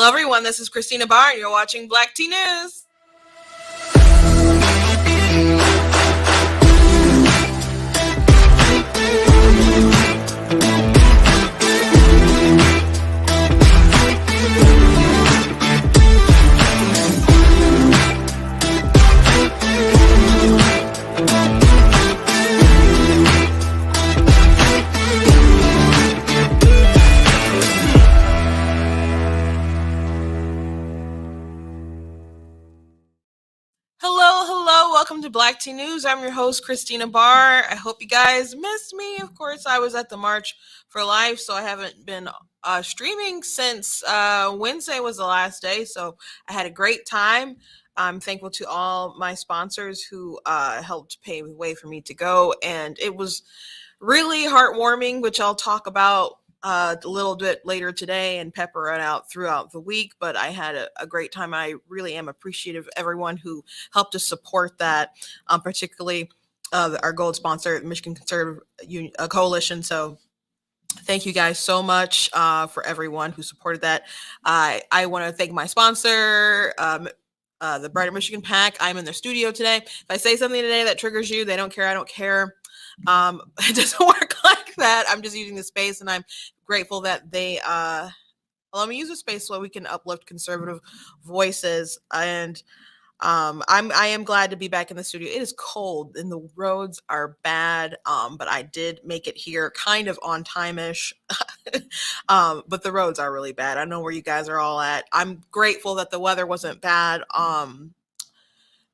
Hello, everyone. This is Christina Barr, and you're watching Black Tea News. Hello, welcome to Black Tea News. I'm your host, Christina Barr. I hope you guys missed me. Of course, I was at the March for Life, so I haven't been streaming since Wednesday was the last day, so I had a great time. I'm thankful to all my sponsors who helped pave the way for me to go, and it was really heartwarming, which I'll talk about a little bit later today and pepper it out throughout the week. But I had a great time. I really am appreciative of everyone who helped to support that, particularly our gold sponsor, the Michigan Conservative Coalition. So thank you guys so much for everyone who supported that. I want to thank my sponsor, the Brighter Michigan PAC. I'm in their studio today. If I say something today that triggers you, they don't care. I don't care. It doesn't work like that. I'm just using the space, and I'm grateful that they allow me to use the space so we can uplift conservative voices. And I am glad to be back in the studio. It is cold and the roads are bad, but I did make it here kind of on time-ish. But the roads are really bad. I don't know where you guys are all at. I'm grateful that the weather wasn't bad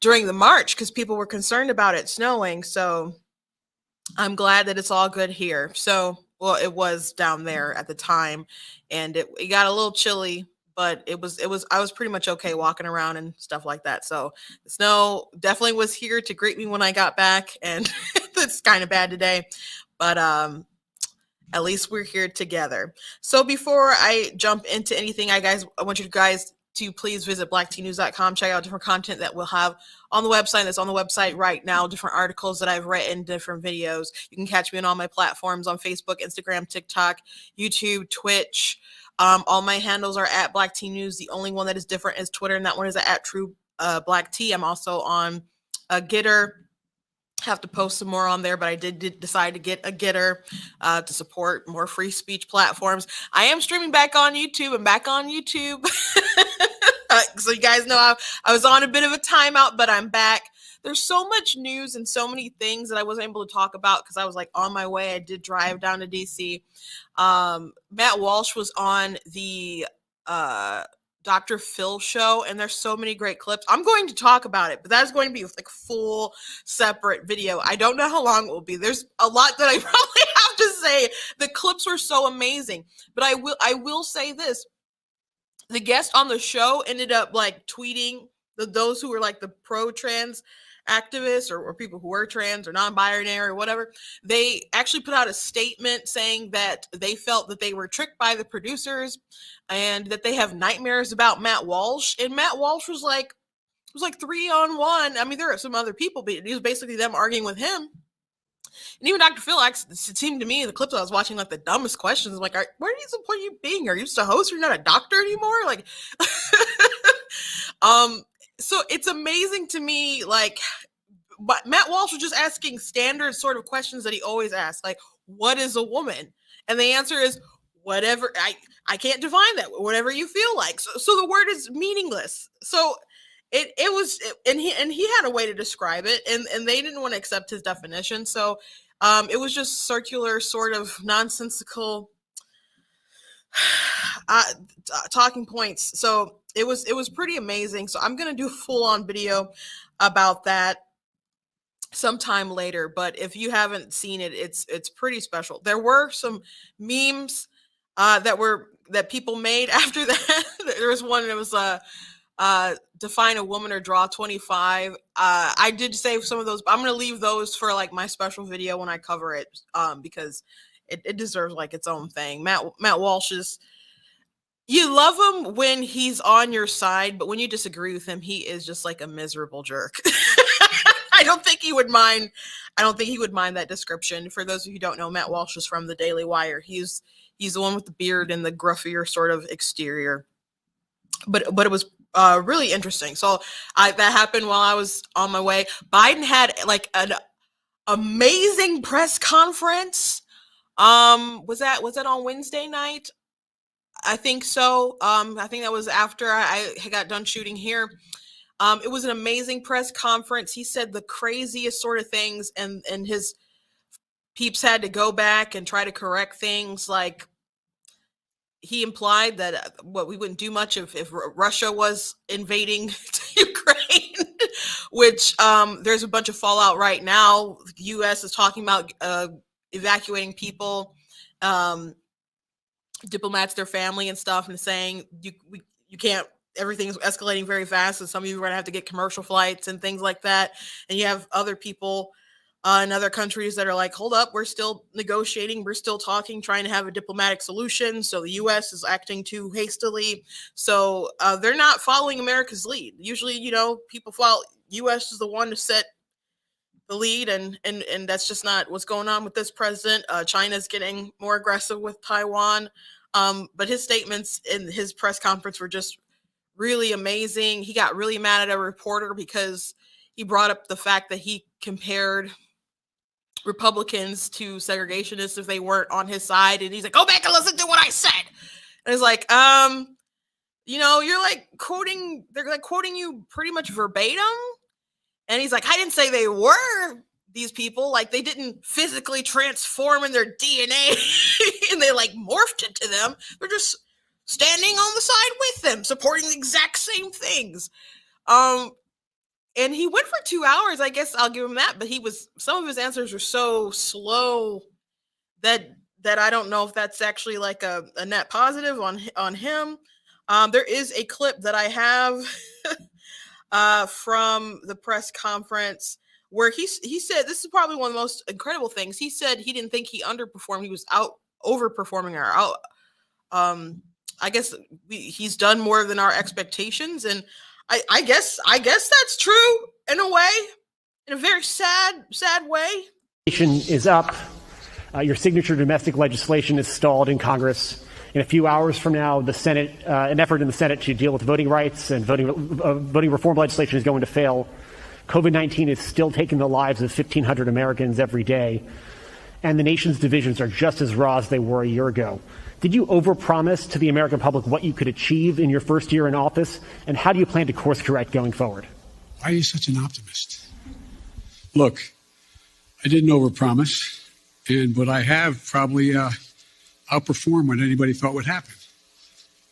during the march because people were concerned about it snowing. So I'm glad that it's all good here. So, well, it was down there at the time, and it got a little chilly, but I was pretty much okay walking around and stuff like that. So the snow definitely was here to greet me when I got back, and it's kind of bad today, but at least we're here together. So before I jump into anything, I want you guys to please visit blacktnews.com. Check out different content that we'll have on the website. That's on the website right now. Different articles that I've written, different videos. You can catch me on all my platforms on Facebook, Instagram, TikTok, YouTube, Twitch. All my handles are at Black Tea News. The only one that is different is Twitter, and that one is at True Black Tea. I'm also on Gitter. Have to post some more on there, but I did decide to get a Gitter to support more free speech platforms. I am streaming back on YouTube. So you guys know I was on a bit of a timeout, but I'm back. There's so much news and so many things that I wasn't able to talk about because I was like on my way. I did drive down to DC. Matt Walsh was on the Dr. Phil show, and there's so many great clips. I'm going to talk about it, but that's going to be like full separate video. I don't know how long it will be. There's a lot that I probably have to say. The clips were so amazing, but I will say this. The guest on the show ended up like tweeting those who were like the pro-trans activists or people who were trans or non-binary or whatever. They actually put out a statement saying that they felt that they were tricked by the producers and that they have nightmares about Matt Walsh. And Matt Walsh was like, it was like 3-on-1. I mean, there are some other people, but it was basically them arguing with him. And even Dr. Phil, it seemed to me, the clips I was watching, like the dumbest questions. I'm like, where do you support you being? Are you just a host? You're not a doctor anymore? Like, so it's amazing to me, like, but Matt Walsh was just asking standard sort of questions that he always asks, like, what is a woman? And the answer is, whatever, I can't define that, whatever you feel like. So the word is meaningless. So it was, and he had a way to describe it, and they didn't want to accept his definition. So it was just circular, sort of nonsensical talking points. So it was pretty amazing. So I'm gonna do a full-on video about that sometime later. But if you haven't seen it, it's pretty special. There were some memes that people made after that. There was one that was define a woman or draw 25. I did save some of those, but I'm going to leave those for like my special video when I cover it, because it deserves like its own thing. Matt Walsh is, you love him when he's on your side, but when you disagree with him, he is just like a miserable jerk. I don't think he would mind that description. For those of you who don't know, Matt Walsh is from the Daily Wire. He's the one with the beard and the gruffier sort of exterior. but it was really interesting. So that happened while I was on my way. Biden had like an amazing press conference. Was that on Wednesday night? I think so. I think that was after I got done shooting here. It was an amazing press conference. He said the craziest sort of things, and his peeps had to go back and try to correct things. Like, he implied that what we wouldn't do much if Russia was invading Ukraine, which there's a bunch of fallout right now. The U.S. is talking about evacuating people, diplomats, their family and stuff, and saying you can't. Everything's escalating very fast, and some of you are going to have to get commercial flights and things like that. And you have other people in other countries that are like, hold up, we're still negotiating, we're still talking, trying to have a diplomatic solution. So the U.S. is acting too hastily. So they're not following America's lead. Usually, people follow. U.S. is the one to set the lead, and that's just not what's going on with this president. China's getting more aggressive with Taiwan. But his statements in his press conference were just really amazing. He got really mad at a reporter because he brought up the fact that he compared Republicans to segregationists if they weren't on his side, and he's like, go back and listen to what I said. And it's like, you're like quoting, they're like quoting you pretty much verbatim. And he's like, I didn't say they were these people, like they didn't physically transform in their DNA and they like morphed into them. They're just standing on the side with them, supporting the exact same things. And he went for 2 hours. I guess I'll give him that. But some of his answers were so slow that I don't know if that's actually like a net positive on him. There is a clip that I have from the press conference where he said, this is probably one of the most incredible things. He said he didn't think he underperformed. He was overperforming or out. I guess he's done more than our expectations, and I guess that's true in a way, in a very sad way. Is up. Your signature domestic legislation is stalled in Congress. In a few hours from now, the Senate, an effort in the Senate to deal with voting rights and voting reform legislation is going to fail. COVID-19 is still taking the lives of 1,500 Americans every day, and the nation's divisions are just as raw as they were a year ago. Did you overpromise to the American public what you could achieve in your first year in office, and how do you plan to course correct going forward? Why are you such an optimist? Look, I didn't overpromise, but I have probably outperformed what anybody thought would happen.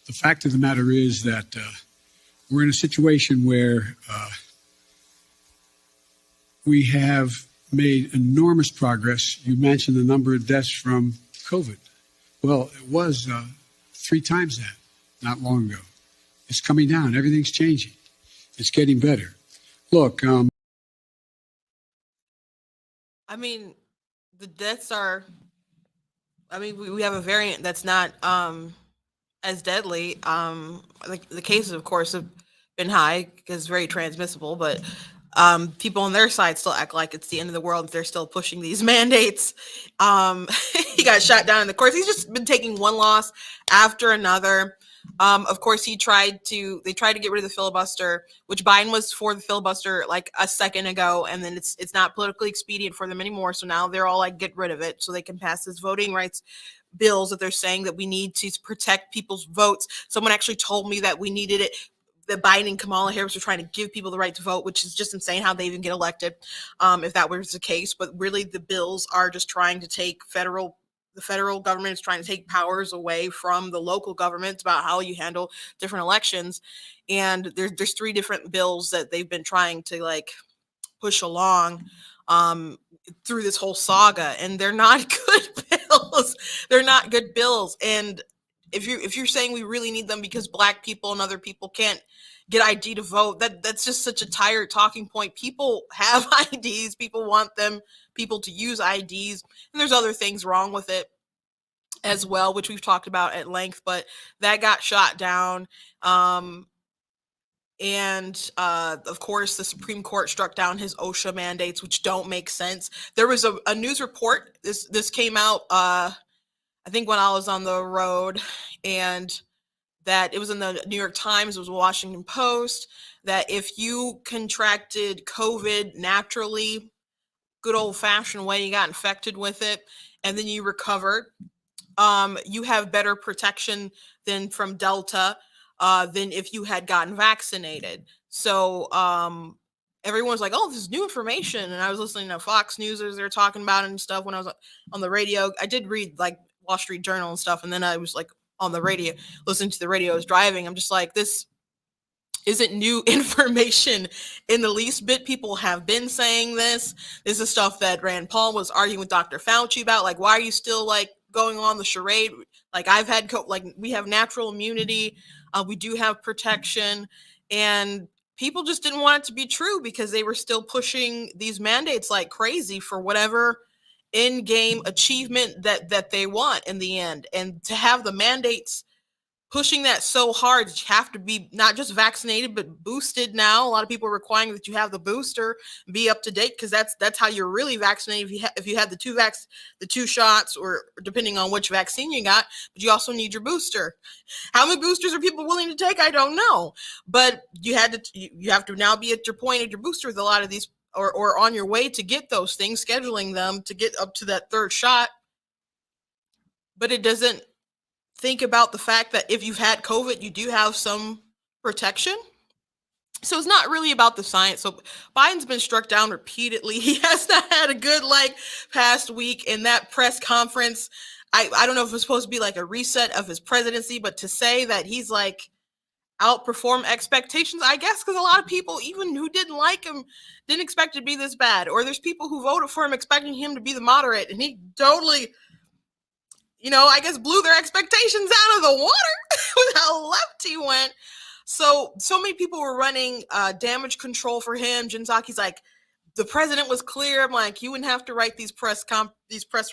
The fact of the matter is that we're in a situation where we have made enormous progress. You mentioned the number of deaths from COVID. Well, it was 3 times that not long ago. It's coming down. Everything's changing. It's getting better. Look. I mean, the deaths are. I mean, we have a variant that's not as deadly. The cases, of course, have been high because it's very transmissible, but people on their side still act like it's the end of the world. They're still pushing these mandates. He got shot down in the courts. He's just been taking one loss after another. Of course, they tried to get rid of the filibuster, which Biden was for the filibuster like a second ago, and then it's not politically expedient for them anymore. So now they're all like, get rid of it so they can pass this voting rights bills that they're saying that we need to protect people's votes. Someone actually told me that we needed it. That Biden and Kamala Harris are trying to give people the right to vote, which is just insane how they even get elected, if that was the case. But really, the bills are just trying to take the federal government is trying to take powers away from the local governments about how you handle different elections. And there's 3 different bills that they've been trying to like push along through this whole saga, and they're not good bills. They're not good bills. And if you're saying we really need them because Black people and other people can't get ID to vote, that's just such a tired talking point. People have IDs. People want people to use IDs, and there's other things wrong with it as well, which we've talked about at length. But that got shot down. And of course, the Supreme Court struck down his OSHA mandates, which don't make sense. There was a news report. This came out, I think, when I was on the road, and that it was in the New York Times, it was Washington Post, that if you contracted COVID naturally, good old fashioned way, you got infected with it, and then you recovered, you have better protection than from Delta, than if you had gotten vaccinated. So everyone's like, "Oh, this is new information," and I was listening to Fox News as they're talking about it and stuff when I was on the radio. I did read like Wall Street Journal and stuff, and then I was like on the radio, listening to the radio. I was driving. I'm just like, this isn't new information in the least bit. People have been saying this. This is stuff that Rand Paul was arguing with Dr. Fauci about. Like, why are you still like going on the charade? Like, I've had like, we have natural immunity, we do have protection, and people just didn't want it to be true because they were still pushing these mandates like crazy for whatever in-game achievement that they want in the end. And to have the mandates pushing that so hard, you have to be not just vaccinated but boosted now. A lot of people are requiring that you have the booster, be up to date, because that's how you're really vaccinated. If you had the two shots, or depending on which vaccine you got, but you also need your booster. How many boosters are people willing to take? I don't know, but you have to now be at your point at your booster with a lot of these, or on your way to get those things, scheduling them to get up to that third shot. But it doesn't think about the fact that if you've had COVID, you do have some protection. So it's not really about the science. So Biden's been struck down repeatedly. He has not had a good past week. In that press conference, I don't know if it's supposed to be like a reset of his presidency, but to say that he's like outperformed expectations, I guess, because a lot of people, even who didn't like him, didn't expect it to be this bad. Or there's people who voted for him expecting him to be the moderate, and he totally, I guess, blew their expectations out of the water with how left he went. So many people were running damage control for him. Jen Psaki's like, the president was clear. I'm like, you wouldn't have to write these press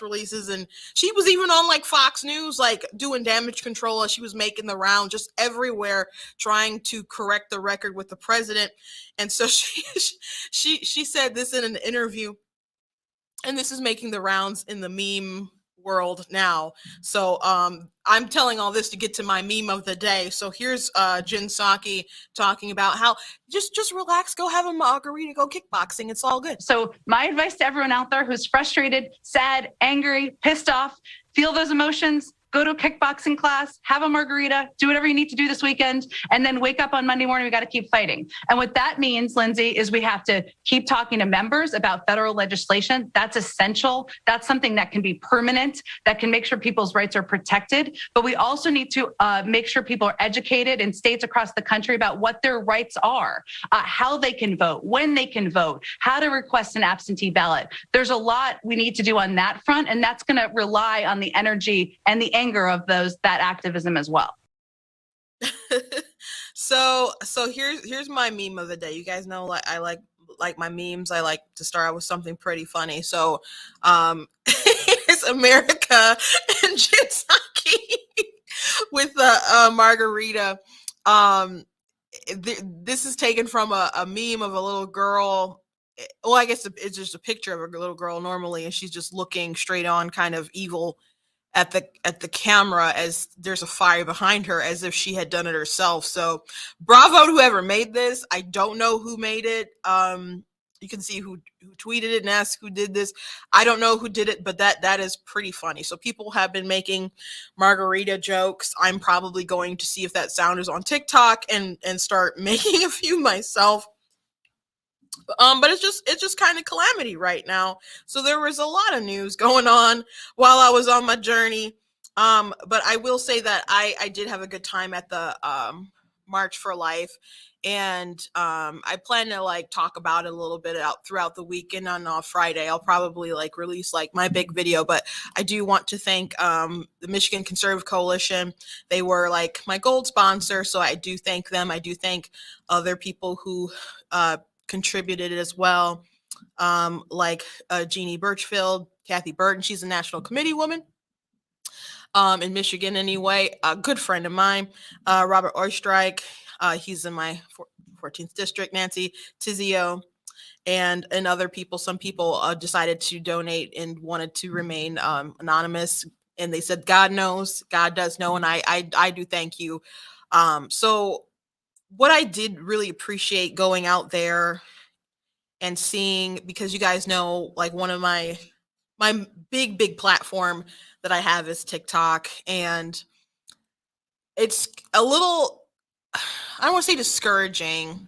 releases. And she was even on like Fox News, like doing damage control as she was making the round, just everywhere, trying to correct the record with the president. And so she said this in an interview, and this is making the rounds in the meme world now. So I'm telling all this to get to my meme of the day. So here's Jen Psaki talking about how just relax, go have a margarita, go kickboxing, it's all good. So my advice to everyone out there who's frustrated, sad, angry, pissed off, feel those emotions, go to a kickboxing class, have a margarita, do whatever you need to do this weekend, and then wake up on Monday morning, we got to keep fighting. And what that means, Lindsay, is we have to keep talking to members about federal legislation. That's essential. That's something that can be permanent, that can make sure people's rights are protected. But we also need to make sure people are educated in states across the country about what their rights are, how they can vote, when they can vote, how to request an absentee ballot. There's a lot we need to do on that front, and that's going to rely on the energy and the anger of that activism as well. So here's my meme of the day. You guys know, I like my memes. I like to start out with something pretty funny. So it's America and Jen Psaki with the margarita. This is taken from a meme of a little girl. Well, I guess it's just a picture of a little girl normally, and she's just looking straight on, kind of evil at the camera as there's a fire behind her, as if she had done it herself. So bravo to whoever made this. I don't know who made it. You can see who tweeted it and ask who did this. I don't know who did it, but that is pretty funny. So people have been making margarita jokes. I'm probably going to see if that sound is on TikTok and start making a few myself. But it's just kind of calamity right now. So there was a lot of news going on while I was on my journey. But I will say that I did have a good time at the March for Life. And I plan to talk about it a little bit out throughout the weekend. On Friday, I'll probably release my big video. But I do want to thank the Michigan Conservative Coalition. They were my gold sponsor, so I do thank them. I do thank other people who contributed as well, Jeannie Birchfield, Kathy Burton. She's a national committee woman in Michigan anyway. A good friend of mine, Robert Oistreich. He's in my 14th district. Nancy Tizio, and other people. Some people decided to donate and wanted to remain anonymous. And they said, God knows, God does know. And I do thank you So what I did really appreciate going out there and seeing, because you guys know, like, one of my big platform that I have is TikTok, and it's a little, I don't want to say discouraging,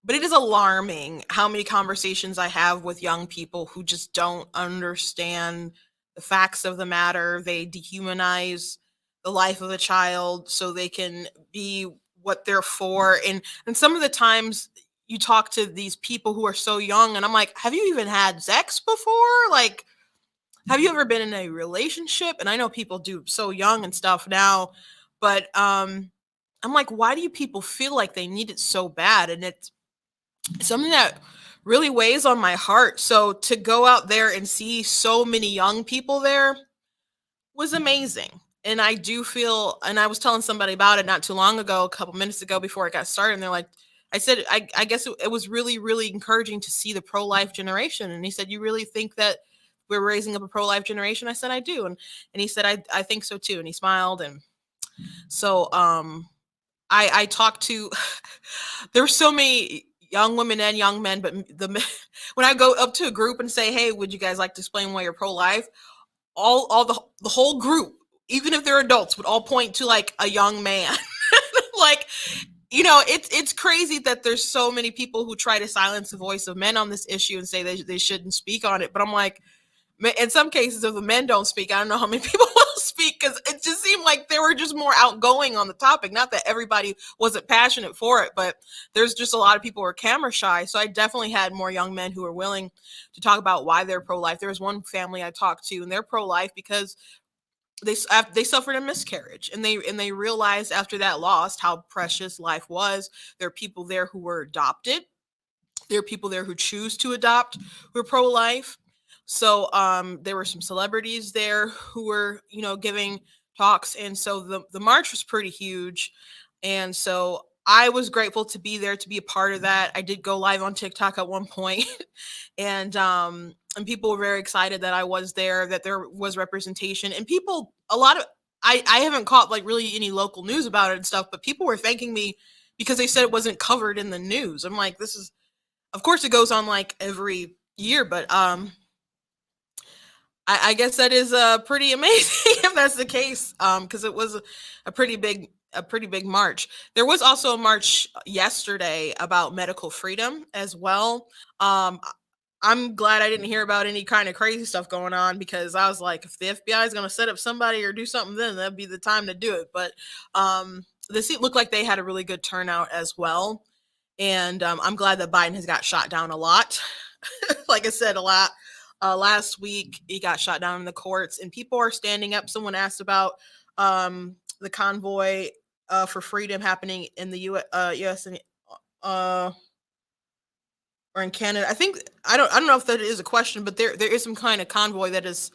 but it is alarming how many conversations I have with young people who just don't understand the facts of the matter. They dehumanize the life of a child so they can be what they're for. And some of the times you talk to these people who are so young, and I'm like, have you even had sex before? Like, have you ever been in a relationship? And I know people do so young and stuff now, but I'm like, why do you people feel like they need it so bad? And it's something that really weighs on my heart. So to go out there and see so many young people there was amazing. And I do feel, and I was telling somebody about it not too long ago, a couple minutes ago before it got started, and they're like, I said, I guess it was really, really encouraging to see the pro-life generation. And he said, you really think that we're raising up a pro-life generation? I said, I do. And he said, I think so too. And he smiled. And so I talked to, there were so many young women and young men, but when I go up to a group and say, hey, would you guys like to explain why you're pro-life? All the whole group, even if they're adults, would all point to like a young man. Like, it's crazy that there's so many people who try to silence the voice of men on this issue and say they shouldn't speak on it. But I'm like, in some cases, if the men don't speak, I don't know how many people will speak, because it just seemed like they were just more outgoing on the topic. Not that everybody wasn't passionate for it, but there's just a lot of people who are camera shy. So I definitely had more young men who were willing to talk about why they're pro-life. There was one family I talked to, and they're pro-life because they suffered a miscarriage, and they realized after that loss how precious life was. There are people there who were adopted. There are people there who choose to adopt, who are pro-life. So there were some celebrities there who were, giving talks. And so the march was pretty huge. And so I was grateful to be there, to be a part of that. I did go live on TikTok at one point, and people were very excited that I was there, that there was representation, and people, a lot of, I haven't caught like really any local news about it and stuff, but people were thanking me because they said it wasn't covered in the news. I'm like, this is, of course it goes on like every year, but I guess that is pretty amazing if that's the case, because it was a pretty big march. There was also a march yesterday about medical freedom as well. I'm glad I didn't hear about any kind of crazy stuff going on, because I was like, if the FBI is going to set up somebody or do something, then that'd be the time to do it. But it looked like they had a really good turnout as well. And I'm glad that Biden has got shot down a lot. Like I said, a lot. Last week, he got shot down in the courts, and people are standing up. Someone asked about the convoy for freedom happening in the U.S. and or in Canada. I don't know if that is a question, but there is some kind of convoy that is,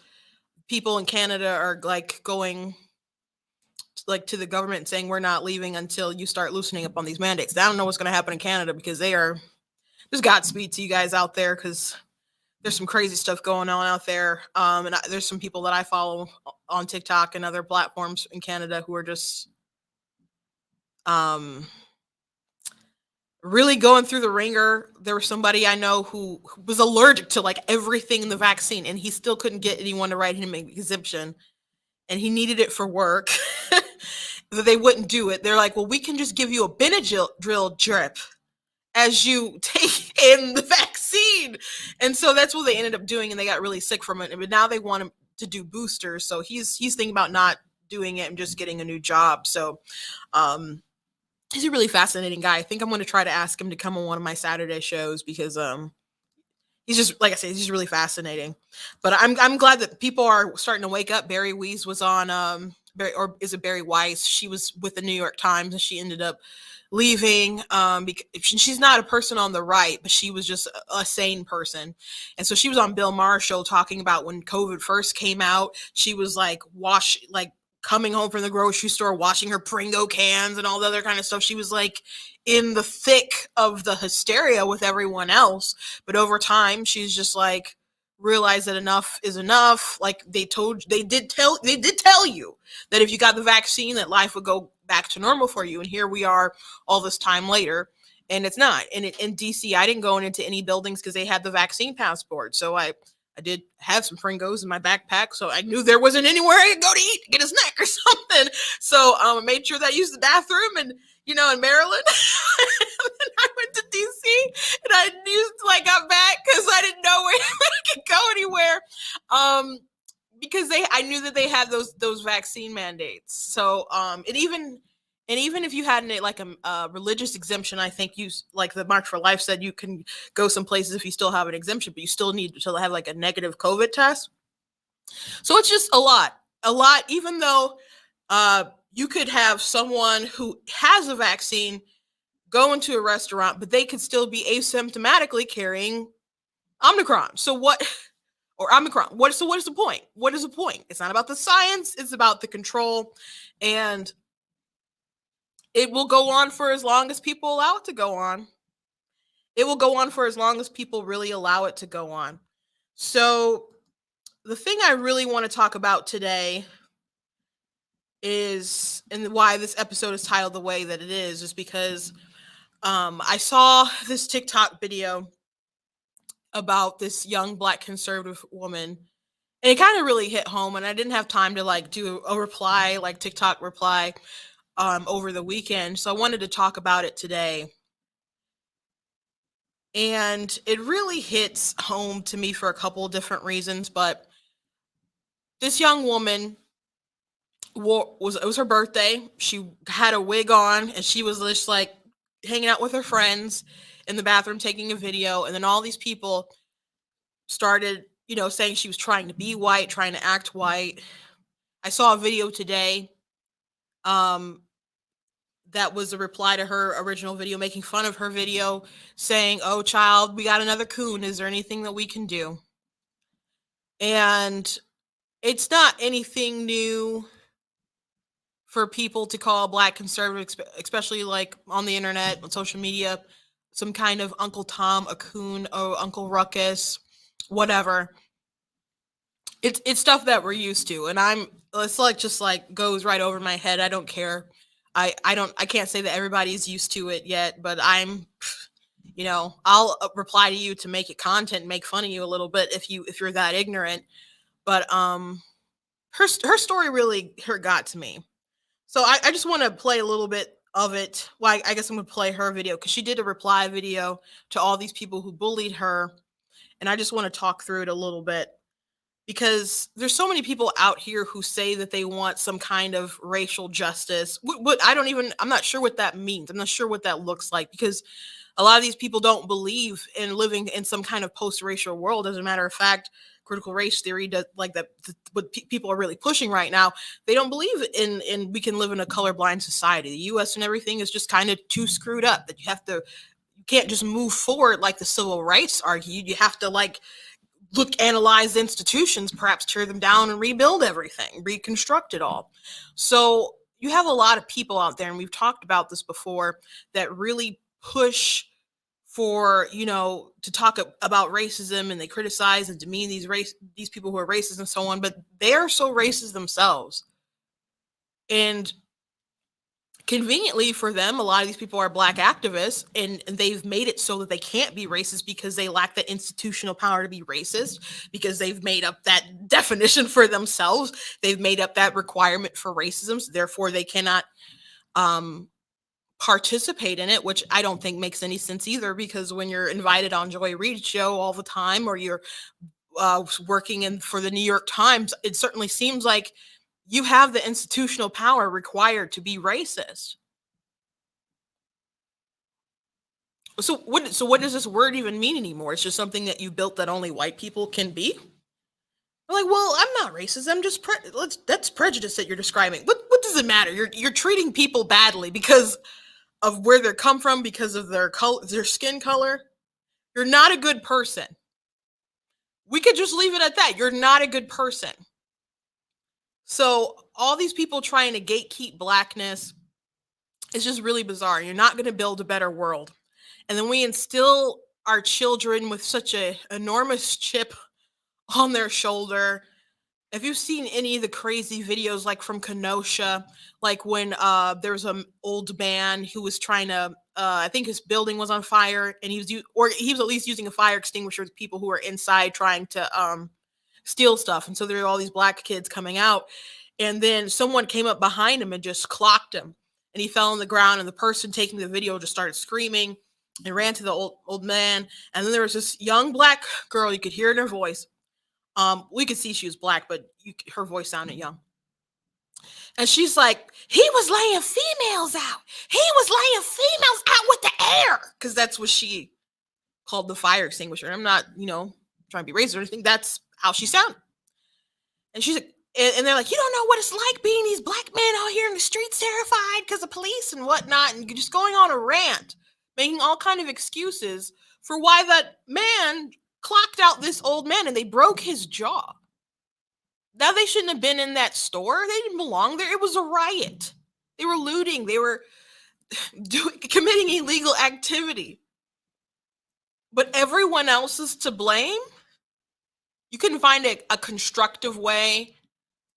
people in Canada are like going like to the government and saying, we're not leaving until you start loosening up on these mandates. I don't know what's going to happen in Canada, because there's Godspeed to you guys out there, because there's some crazy stuff going on out there. And there's some people that I follow on TikTok and other platforms in Canada who are just really going through the ringer. There was somebody I know who was allergic to like everything in the vaccine, and he still couldn't get anyone to write him an exemption, and he needed it for work. That they wouldn't do it. They're like, well, we can just give you a Benadryl drip as you take in the vaccine. And so that's what they ended up doing, and they got really sick from it. But now they want him to do boosters. So he's thinking about not doing it and just getting a new job. So he's a really fascinating guy. I think I'm going to try to ask him to come on one of my Saturday shows, because he's just, like I said, he's just really fascinating. But I'm glad that people are starting to wake up. Barry Weiss was on Barry Weiss? She was with the New York Times, and she ended up leaving because she's not a person on the right, but she was just a sane person. And so she was on Bill Maher's show talking about when COVID first came out. She was like coming home from the grocery store, washing her Pringo cans and all the other kind of stuff. She was like in the thick of the hysteria with everyone else. But over time, she's just like realize that enough is enough. Like they did tell you that if you got the vaccine that life would go back to normal for you. And here we are all this time later, and it's not. And in DC, I didn't go into any buildings because they had the vaccine passport. So I did have some Pringles in my backpack, so I knew there wasn't anywhere I could go to eat, get a snack or something. So I made sure that I used the bathroom, and in Maryland. And then I went to DC, and I used till I got back because I didn't know where I could go anywhere. Because I knew that they had those vaccine mandates. So and even if you had like a religious exemption, I think like the March for Life said, you can go some places if you still have an exemption, but you still need to have like a negative COVID test. So it's just a lot, even though you could have someone who has a vaccine go into a restaurant, but they could still be asymptomatically carrying Omicron. So what? Or Omicron. What is the point? What is the point? It's not about the science, it's about the control. And it will go on for as long as people allow it to go on. It will go on for as long as people really allow it to go on. So the thing I really want to talk about today is, and why this episode is titled the way that it is because I saw this TikTok video about this young Black conservative woman, and it kind of really hit home, and I didn't have time to like do a reply, like TikTok reply over the weekend. So I wanted to talk about it today. And it really hits home to me for a couple of different reasons, but this young woman it was her birthday. She had a wig on, and she was just like hanging out with her friends in the bathroom taking a video, and then all these people started, saying she was trying to be white, trying to act white. I saw a video today that was a reply to her original video, making fun of her video, saying, "Oh, child, we got another coon. Is there anything that we can do?" And it's not anything new for people to call Black conservatives, especially like on the internet, on social media, some kind of Uncle Tom, a coon, or Uncle Ruckus, whatever. It's stuff that we're used to, and it's like just like goes right over my head. I don't care. I can't say that everybody's used to it yet, but I'll reply to you to make it content, make fun of you a little bit if you're that ignorant. But her story really got to me. So I just want to play a little bit of it. Well, I guess I'm gonna play her video because she did a reply video to all these people who bullied her, and I just want to talk through it a little bit. Because there's so many people out here who say that they want some kind of racial justice. I'm not sure what that means. I'm not sure what that looks like, because a lot of these people don't believe in living in some kind of post-racial world. As a matter of fact, critical race theory does, like that, what people are really pushing right now. They don't believe in we can live in a colorblind society. The U.S. and everything is just kind of too screwed up that you can't just move forward like the civil rights argued. You have to analyze institutions, perhaps tear them down and rebuild everything, reconstruct it all. So you have a lot of people out there, and we've talked about this before, that really push for, to talk about racism, and they criticize and demean these people who are racist and so on, but they are so racist themselves. And conveniently for them, a lot of these people are Black activists, and they've made it so that they can't be racist because they lack the institutional power to be racist, because they've made up that definition for themselves. They've made up that requirement for racism. So therefore, they cannot participate in it, which I don't think makes any sense either, because when you're invited on Joy Reid's show all the time, or you're working for the New York Times, it certainly seems like you have the institutional power required to be racist. So what does this word even mean anymore? It's just something that you built that only white people can be? I'm like, well, I'm not racist. I'm just that's prejudice that you're describing. What does it matter? You're treating people badly because of where they come from, because of their color, their skin color. You're not a good person. We could just leave it at that. You're not a good person. So all these people trying to gatekeep Blackness is just really bizarre. You're not going to build a better world. And then we instill our children with such an enormous chip on their shoulder. If you've seen any of the crazy videos, like from Kenosha, like when there was an old man who was trying to, I think his building was on fire, and or he was at least using a fire extinguisher with people who were inside trying to steal stuff, and so there were all these black kids coming out, and then someone came up behind him and just clocked him, and he fell on the ground, and the person taking the video just started screaming and ran to the old man, and then there was this young black girl, you could hear in her voice. We could see she was black, but her voice sounded young. And she's like, he was laying females out. He was laying females out with the air. Because that's what she called the fire extinguisher. I'm not, trying to be racist or anything. That's how she sounded. And she's like, and they're like, you don't know what it's like being these black men out here in the streets terrified because of police and whatnot. And just going on a rant, making all kind of excuses for why that man clocked out this old man and they broke his jaw. Now, they shouldn't have been in that store. They didn't belong there. It was a riot. They were looting. They were committing illegal activity. But everyone else is to blame. You couldn't find a constructive way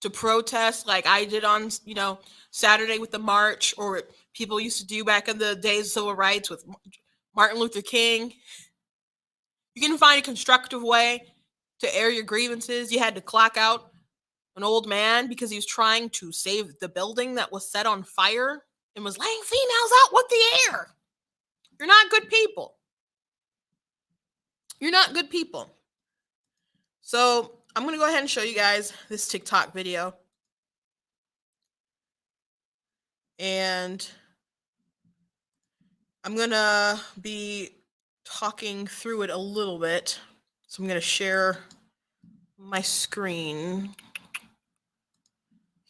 to protest like I did on, Saturday with the march, or people used to do back in the days of civil rights with Martin Luther King. You couldn't find a constructive way to air your grievances. You had to clock out an old man because he was trying to save the building that was set on fire and was laying females out with the air. You're not good people. You're not good people. So I'm going to go ahead and show you guys this TikTok video. And I'm going to be talking through it a little bit. So I'm going to share my screen.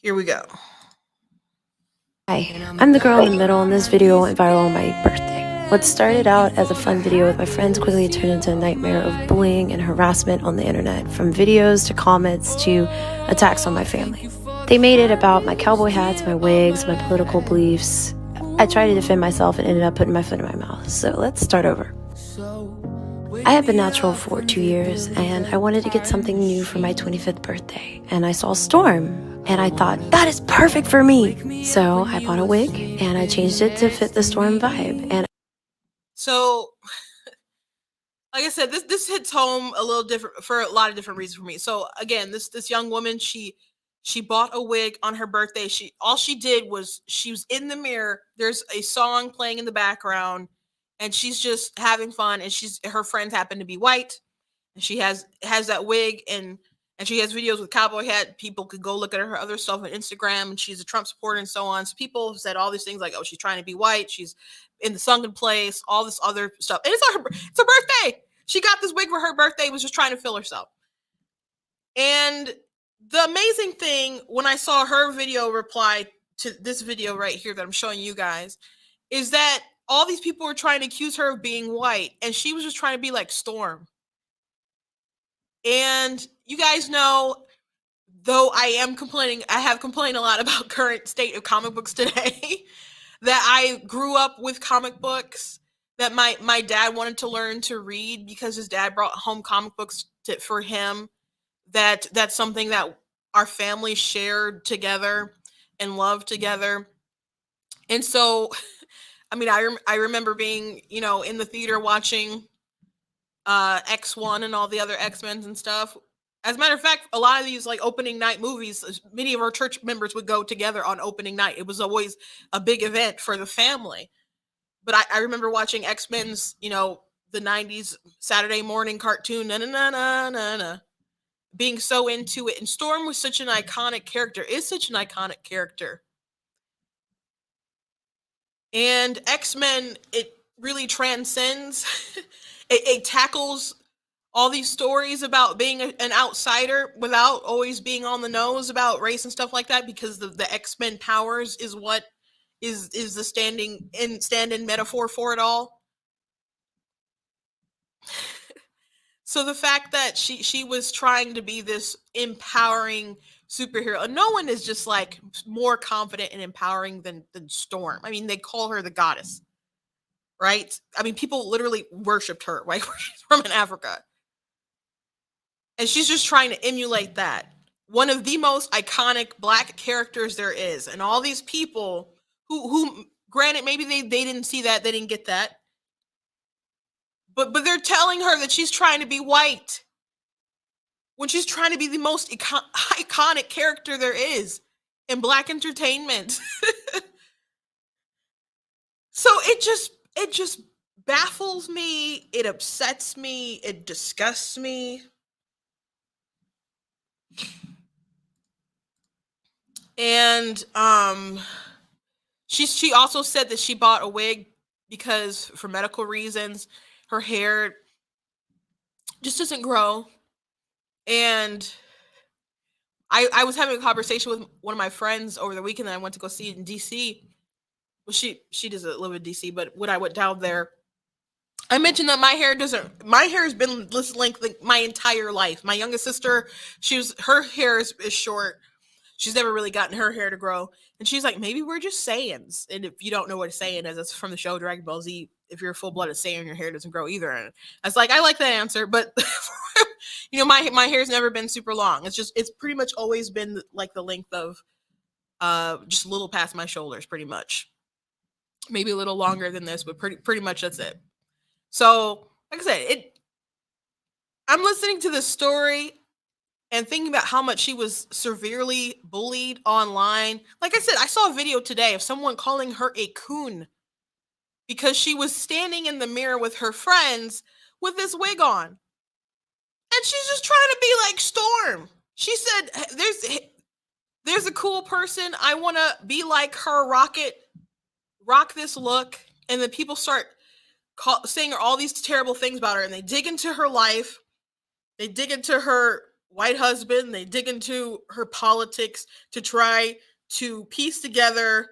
Here we go. Hi, I'm the girl in the middle, and this video went viral on my birthday. What started out as a fun video with my friends quickly turned into a nightmare of bullying and harassment on the internet, from videos to comments to attacks on my family. They made it about my cowboy hats, my wigs, my political beliefs. I tried to defend myself and ended up putting my foot in my mouth. So let's start over. I had been natural for 2 years, and I wanted to get something new for my 25th birthday. And I saw Storm, and I thought, that is perfect for me. So I bought a wig, and I changed it to fit the Storm vibe. And so, like I said, this hits home a little different for a lot of different reasons for me. So again, this young woman, she bought a wig on her birthday. All she did was she was in the mirror. There's a song playing in the background, and she's just having fun. And her friends happen to be white, and she has that wig, and she has videos with cowboy hat. People could go look at her other stuff on Instagram, and she's a Trump supporter and so on. So people said all these things like, oh, she's trying to be white. She's in the sunken place, all this other stuff. And it's her birthday. She got this wig for her birthday, was just trying to fill herself. And the amazing thing, when I saw her video reply to this video right here that I'm showing you guys, is that all these people were trying to accuse her of being white, and she was just trying to be like Storm. And you guys know, though I have complained a lot about current state of comic books today, that I grew up with comic books, that my dad wanted to learn to read because his dad brought home comic books for him. That's something that our family shared together and loved together. And so, I mean, I remember being, in the theater watching X1 and all the other X-Men and stuff. As a matter of fact, a lot of these like opening night movies, many of our church members would go together on opening night. It was always a big event for the family. But I remember watching X-Men's, the 90s Saturday morning cartoon, being so into it. And Storm was such an iconic character, is such an iconic character. And X-Men, it really transcends, it tackles all these stories about being an outsider without always being on the nose about race and stuff like that, because the X-Men powers is what is the stand-in metaphor for it all. So the fact that she was trying to be this empowering superhero, and no one is just like more confident and empowering than Storm. I mean, they call her the goddess, right? I mean, people literally worshipped her, right? She's from in Africa. And she's just trying to emulate that. One of the most iconic Black characters there is. And all these people who granted, maybe they didn't see that, they didn't get that. But they're telling her that she's trying to be white when she's trying to be the most iconic character there is in Black entertainment. So it just baffles me, it upsets me, it disgusts me. And she also said that she bought a wig because for medical reasons her hair just doesn't grow. And I was having a conversation with one of my friends over the weekend that I went to go see in DC. Well, she doesn't live in DC, but when I went down there, I mentioned that my hair has been this length like my entire life. My youngest sister, her hair is short. She's never really gotten her hair to grow. And she's like, maybe we're just Saiyans. And if you don't know what a Saiyan is, it's from the show Dragon Ball Z. If you're a full-blooded Saiyan, your hair doesn't grow either. And I was like, I like that answer, but my hair's never been super long. It's pretty much always been like the length of just a little past my shoulders, pretty much. Maybe a little longer than this, but pretty much that's it. So, like I said, I'm listening to this story and thinking about how much she was severely bullied online. Like I said, I saw a video today of someone calling her a coon because she was standing in the mirror with her friends with this wig on. And she's just trying to be like Storm. She said, there's a cool person. I want to be like her, rock this look. And then people start saying all these terrible things about her, and they dig into her life. They dig into her white husband. They dig into her politics to try to piece together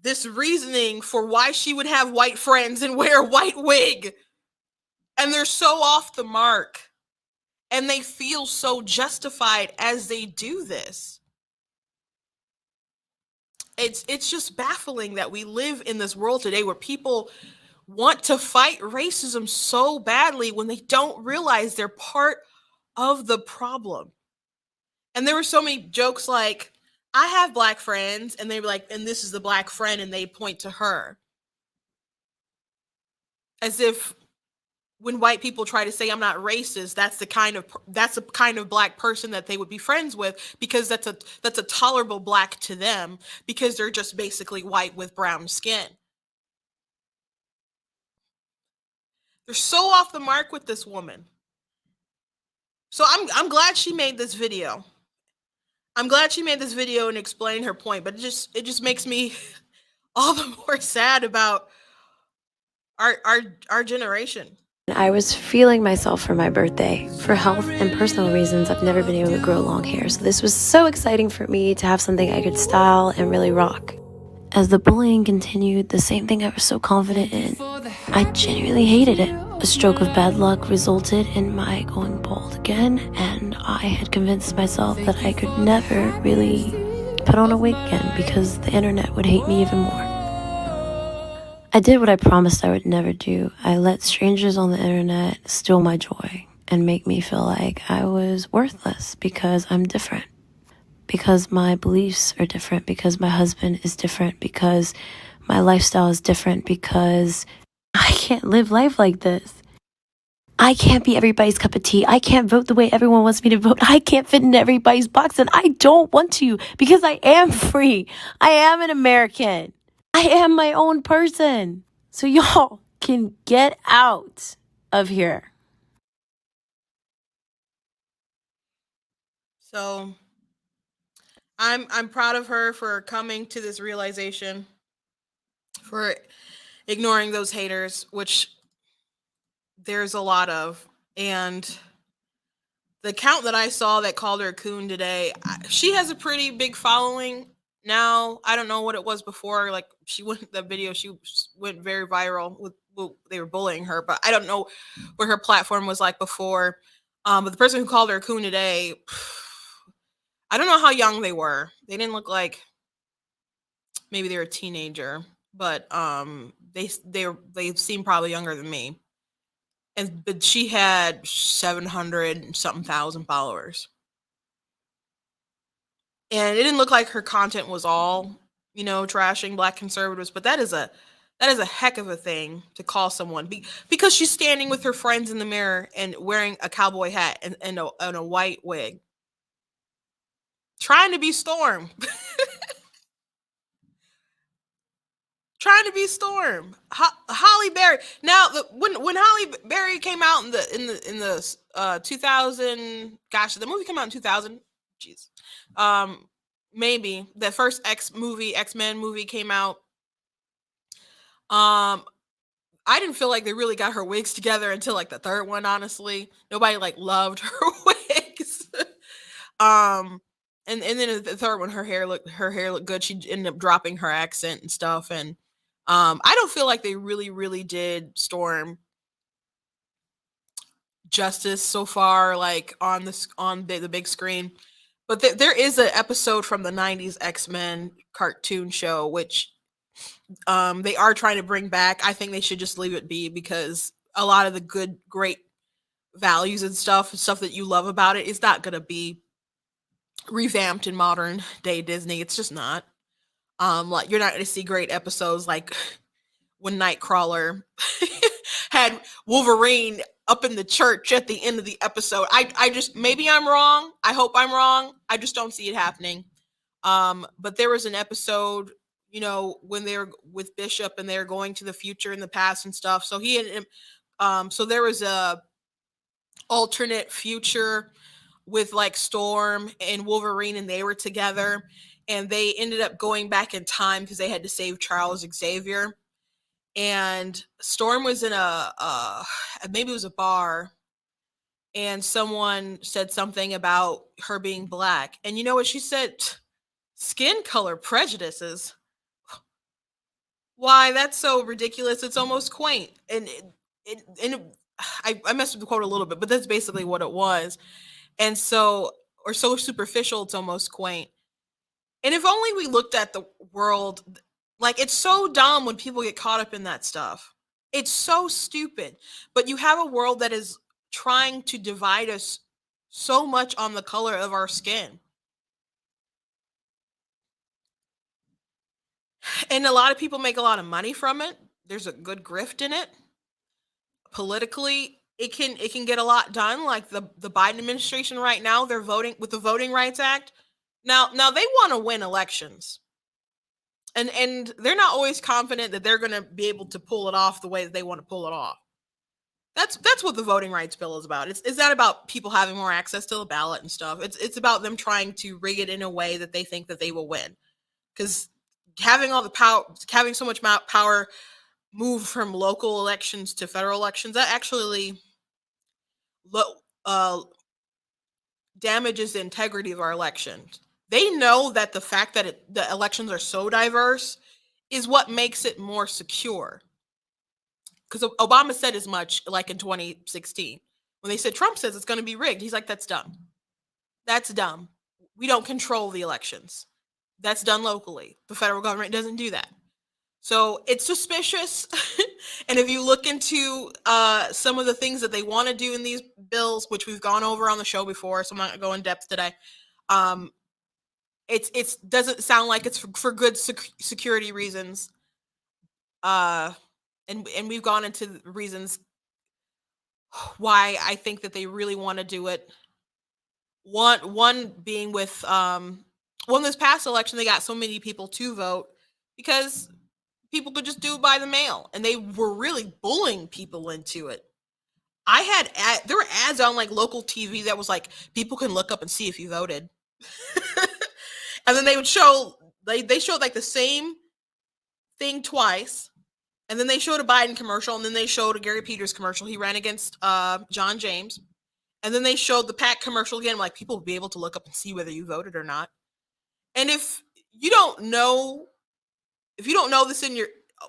this reasoning for why she would have white friends and wear a white wig. And they're so off the mark. And they feel so justified as they do this. It's just baffling that we live in this world today where people want to fight racism so badly when they don't realize they're part of the problem. And there were so many jokes like, I have Black friends, and they were like, and this is the Black friend, and they point to her. As if when white people try to say I'm not racist, that's the kind of Black person that they would be friends with, because that's a tolerable Black to them, because they're just basically white with brown skin. They're so off the mark with this woman. So I'm glad she made this video. I'm glad she made this video and explained her point, but it just makes me all the more sad about our generation. I was feeling myself for my birthday. For health and personal reasons, I've never been able to grow long hair, so this was so exciting for me to have something I could style and really rock. As the bullying continued, the same thing I was so confident in, I genuinely hated it. A stroke of bad luck resulted in my going bald again, and I had convinced myself that I could never really put on a wig again because the internet would hate me even more. I did what I promised I would never do. I let strangers on the internet steal my joy and make me feel like I was worthless because I'm different. Because my beliefs are different, because my husband is different, because my lifestyle is different, because I can't live life like this. I can't be everybody's cup of tea. I can't vote the way everyone wants me to vote. I can't fit into everybody's box, and I don't want to because I am free. I am an American. I am my own person. So y'all can get out of here. So I'm proud of her for coming to this realization, for ignoring those haters, which there's a lot of. And the account that I saw that called her a coon today, she has a pretty big following now. I don't know what it was before. Like, she went very viral with, well, they were bullying her, but I don't know what her platform was like before. But the person who called her a coon today, I don't know how young they were. They didn't look like, maybe they were a teenager, but they seem probably younger than me. but she had 700 something thousand followers. And it didn't look like her content was all, trashing Black conservatives, but that is a heck of a thing to call someone because she's standing with her friends in the mirror and wearing a cowboy hat and a white wig, trying to be Storm. Trying to be Storm. Holly Berry. Now, when Holly Berry came out in the 2000, gosh, the movie came out in 2000. Jeez, maybe the first X-Men movie came out. I didn't feel like they really got her wigs together until like the third one. Honestly, nobody like loved her wigs. And then the third one, her hair looked good. She ended up dropping her accent and stuff, and I don't feel like they really did Storm justice so far, like on the big screen. But there is an episode from the 90s X-Men cartoon show, which they are trying to bring back. I think they should just leave it be because a lot of the great values and stuff that you love about it is not going to be revamped in modern day Disney. It's just not. Like you're not going to see great episodes like when Nightcrawler had Wolverine up in the church at the end of the episode. I just, maybe I'm wrong. I hope I'm wrong. I just don't see it happening. But there was an episode, when they were with Bishop and they're going to the future and the past and stuff. So so there was a alternate future with like Storm and Wolverine, and they were together, and they ended up going back in time because they had to save Charles Xavier. And Storm was in maybe it was a bar, and someone said something about her being Black. And you know what she said? Skin color prejudices. Why, that's so ridiculous. It's almost quaint. And I messed with the quote a little bit, but that's basically what it was. And so superficial, it's almost quaint. And if only we looked at the world, like, it's so dumb when people get caught up in that stuff. It's so stupid. But you have a world that is trying to divide us so much on the color of our skin. And a lot of people make a lot of money from it. There's a good grift in it. Politically, it can get a lot done. Like the Biden administration right now, they're voting with the Voting Rights Act. Now they want to win elections. And they're not always confident that they're going to be able to pull it off the way that they want to pull it off. That's what the voting rights bill is about. It's not about people having more access to the ballot and stuff. It's about them trying to rig it in a way that they think that they will win. Because having all the power, having so much power move from local elections to federal elections, that actually damages the integrity of our elections. They know that the fact that the elections are so diverse is what makes it more secure. Because Obama said as much, like in 2016, when they said Trump says it's going to be rigged. He's like, that's dumb. That's dumb. We don't control the elections. That's done locally. The federal government doesn't do that. So it's suspicious. And if you look into some of the things that they want to do in these bills, which we've gone over on the show before, so I'm not going to go in depth today. It doesn't sound like it's for good security reasons. And we've gone into the reasons why I think that they really want to do it. One being with this past election, they got so many people to vote because people could just do it by the mail, and they were really bullying people into it. There were ads on like local TV that was like, people can look up and see if you voted. And then they would they showed like the same thing twice. And then they showed a Biden commercial, and then they showed a Gary Peters commercial. He ran against John James. And then they showed the PAC commercial again, like people will be able to look up and see whether you voted or not. And if you don't know this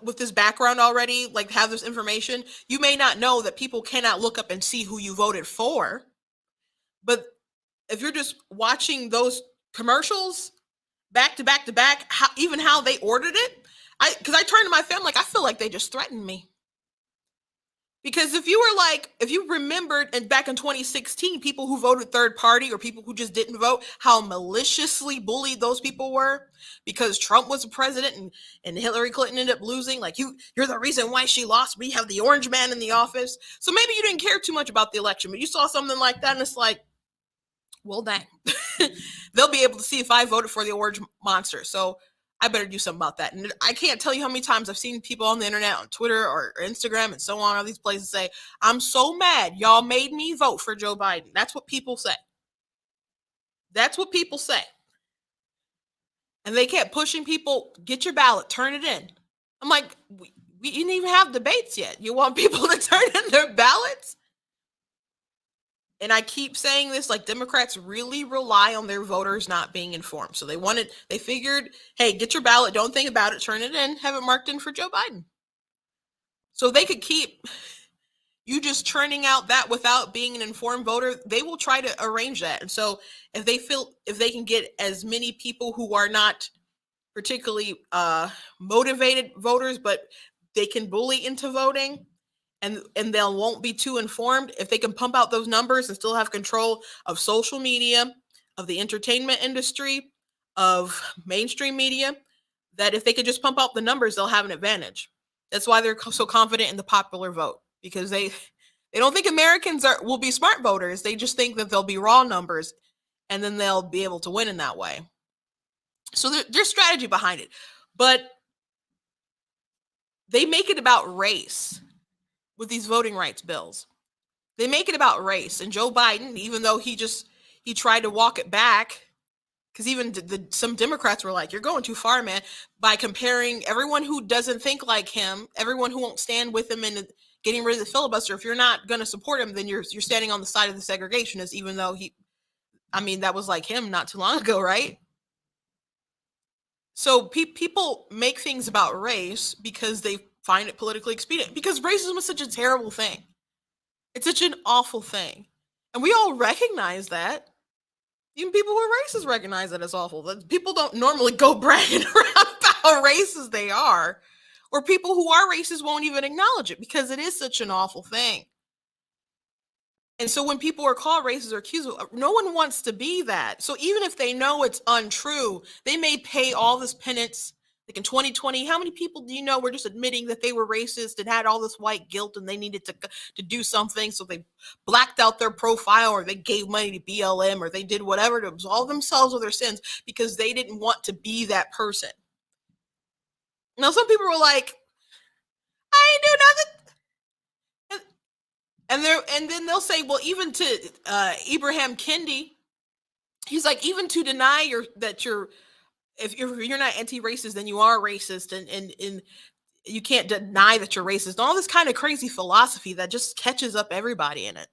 with this background already, like have this information, you may not know that people cannot look up and see who you voted for. But if you're just watching those commercials back to back to back, how they ordered it, because I turned to my family like, I feel like they just threatened me. Because if you remembered, and back in 2016, people who voted third party or people who just didn't vote, how maliciously bullied those people were because Trump was the president and Hillary Clinton ended up losing. Like, you're the reason why she lost. We have the orange man in the office. So maybe you didn't care too much about the election, but you saw something like that and it's like, well, dang. They'll be able to see if I voted for the orange monster. So I better do something about that. And I can't tell you how many times I've seen people on the internet, on Twitter or Instagram and so on, all these places say, I'm so mad y'all made me vote for Joe Biden. That's what people say. That's what people say. And they kept pushing people, get your ballot, turn it in. I'm like, we didn't even have debates yet. You want people to turn in their ballots? And I keep saying this, like, Democrats really rely on their voters not being informed. So they figured, hey, get your ballot, don't think about it, turn it in, have it marked in for Joe Biden. So they could keep you just churning out that without being an informed voter. They will try to arrange that. And so if they can get as many people who are not particularly motivated voters, but they can bully into voting, and they won't be too informed, if they can pump out those numbers and still have control of social media, of the entertainment industry, of mainstream media, that if they could just pump out the numbers, they'll have an advantage. That's why they're so confident in the popular vote, because they don't think Americans will be smart voters. They just think that they'll be raw numbers, and then they'll be able to win in that way. So there's strategy behind it, but they make it about race. With these voting rights bills, they make it about race. And Joe Biden, even though he tried to walk it back, because even some Democrats were like, you're going too far, man, by comparing everyone who doesn't think like him, everyone who won't stand with him in getting rid of the filibuster. If you're not going to support him, then you're standing on the side of the segregationists, even though that was like him not too long ago, right? So people make things about race because they find it politically expedient, because racism is such a terrible thing. It's such an awful thing. And we all recognize that. Even people who are racist recognize that it's awful. That people don't normally go bragging around about how racist they are. Or people who are racist won't even acknowledge it because it is such an awful thing. And so when people are called racist or accused, no one wants to be that. So even if they know it's untrue, they may pay all this penance. Like in 2020, how many people do you know were just admitting that they were racist and had all this white guilt and they needed to do something? So they blacked out their profile, or they gave money to BLM, or they did whatever to absolve themselves of their sins because they didn't want to be that person. Now, some people were like, I ain't do nothing. And then they'll say, well, even to Ibrahim Kendi, he's like, even to deny if you're not anti-racist, then you are racist, and you can't deny that you're racist. And all this kind of crazy philosophy that just catches up everybody in it.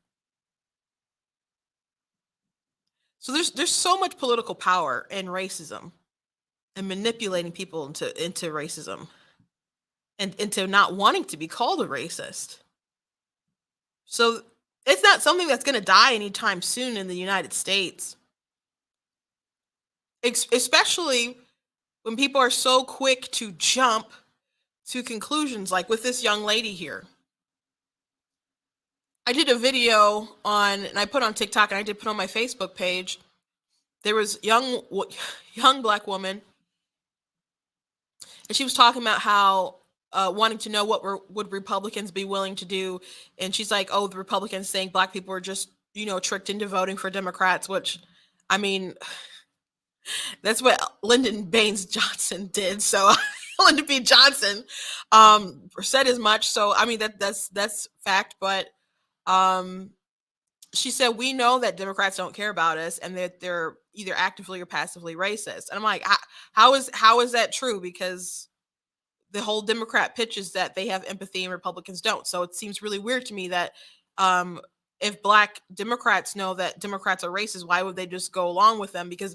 So there's so much political power in racism and manipulating people into racism and into not wanting to be called a racist. So it's not something that's going to die anytime soon in the United States. Especially when people are so quick to jump to conclusions, like with this young lady here. I did a video and I put on TikTok, and I did put on my Facebook page. There was young Black woman, and she was talking about how wanting to know would Republicans be willing to do, and she's like, oh, the Republicans think Black people are just tricked into voting for Democrats, which, I mean, that's what Lyndon Baines Johnson did. So Lyndon B. Johnson said as much. So I mean that's fact. But she said, we know that Democrats don't care about us, and that they're either actively or passively racist. And I'm like, how is that true? Because the whole Democrat pitch is that they have empathy and Republicans don't. So it seems really weird to me that if Black Democrats know that Democrats are racist, why would they just go along with them? Because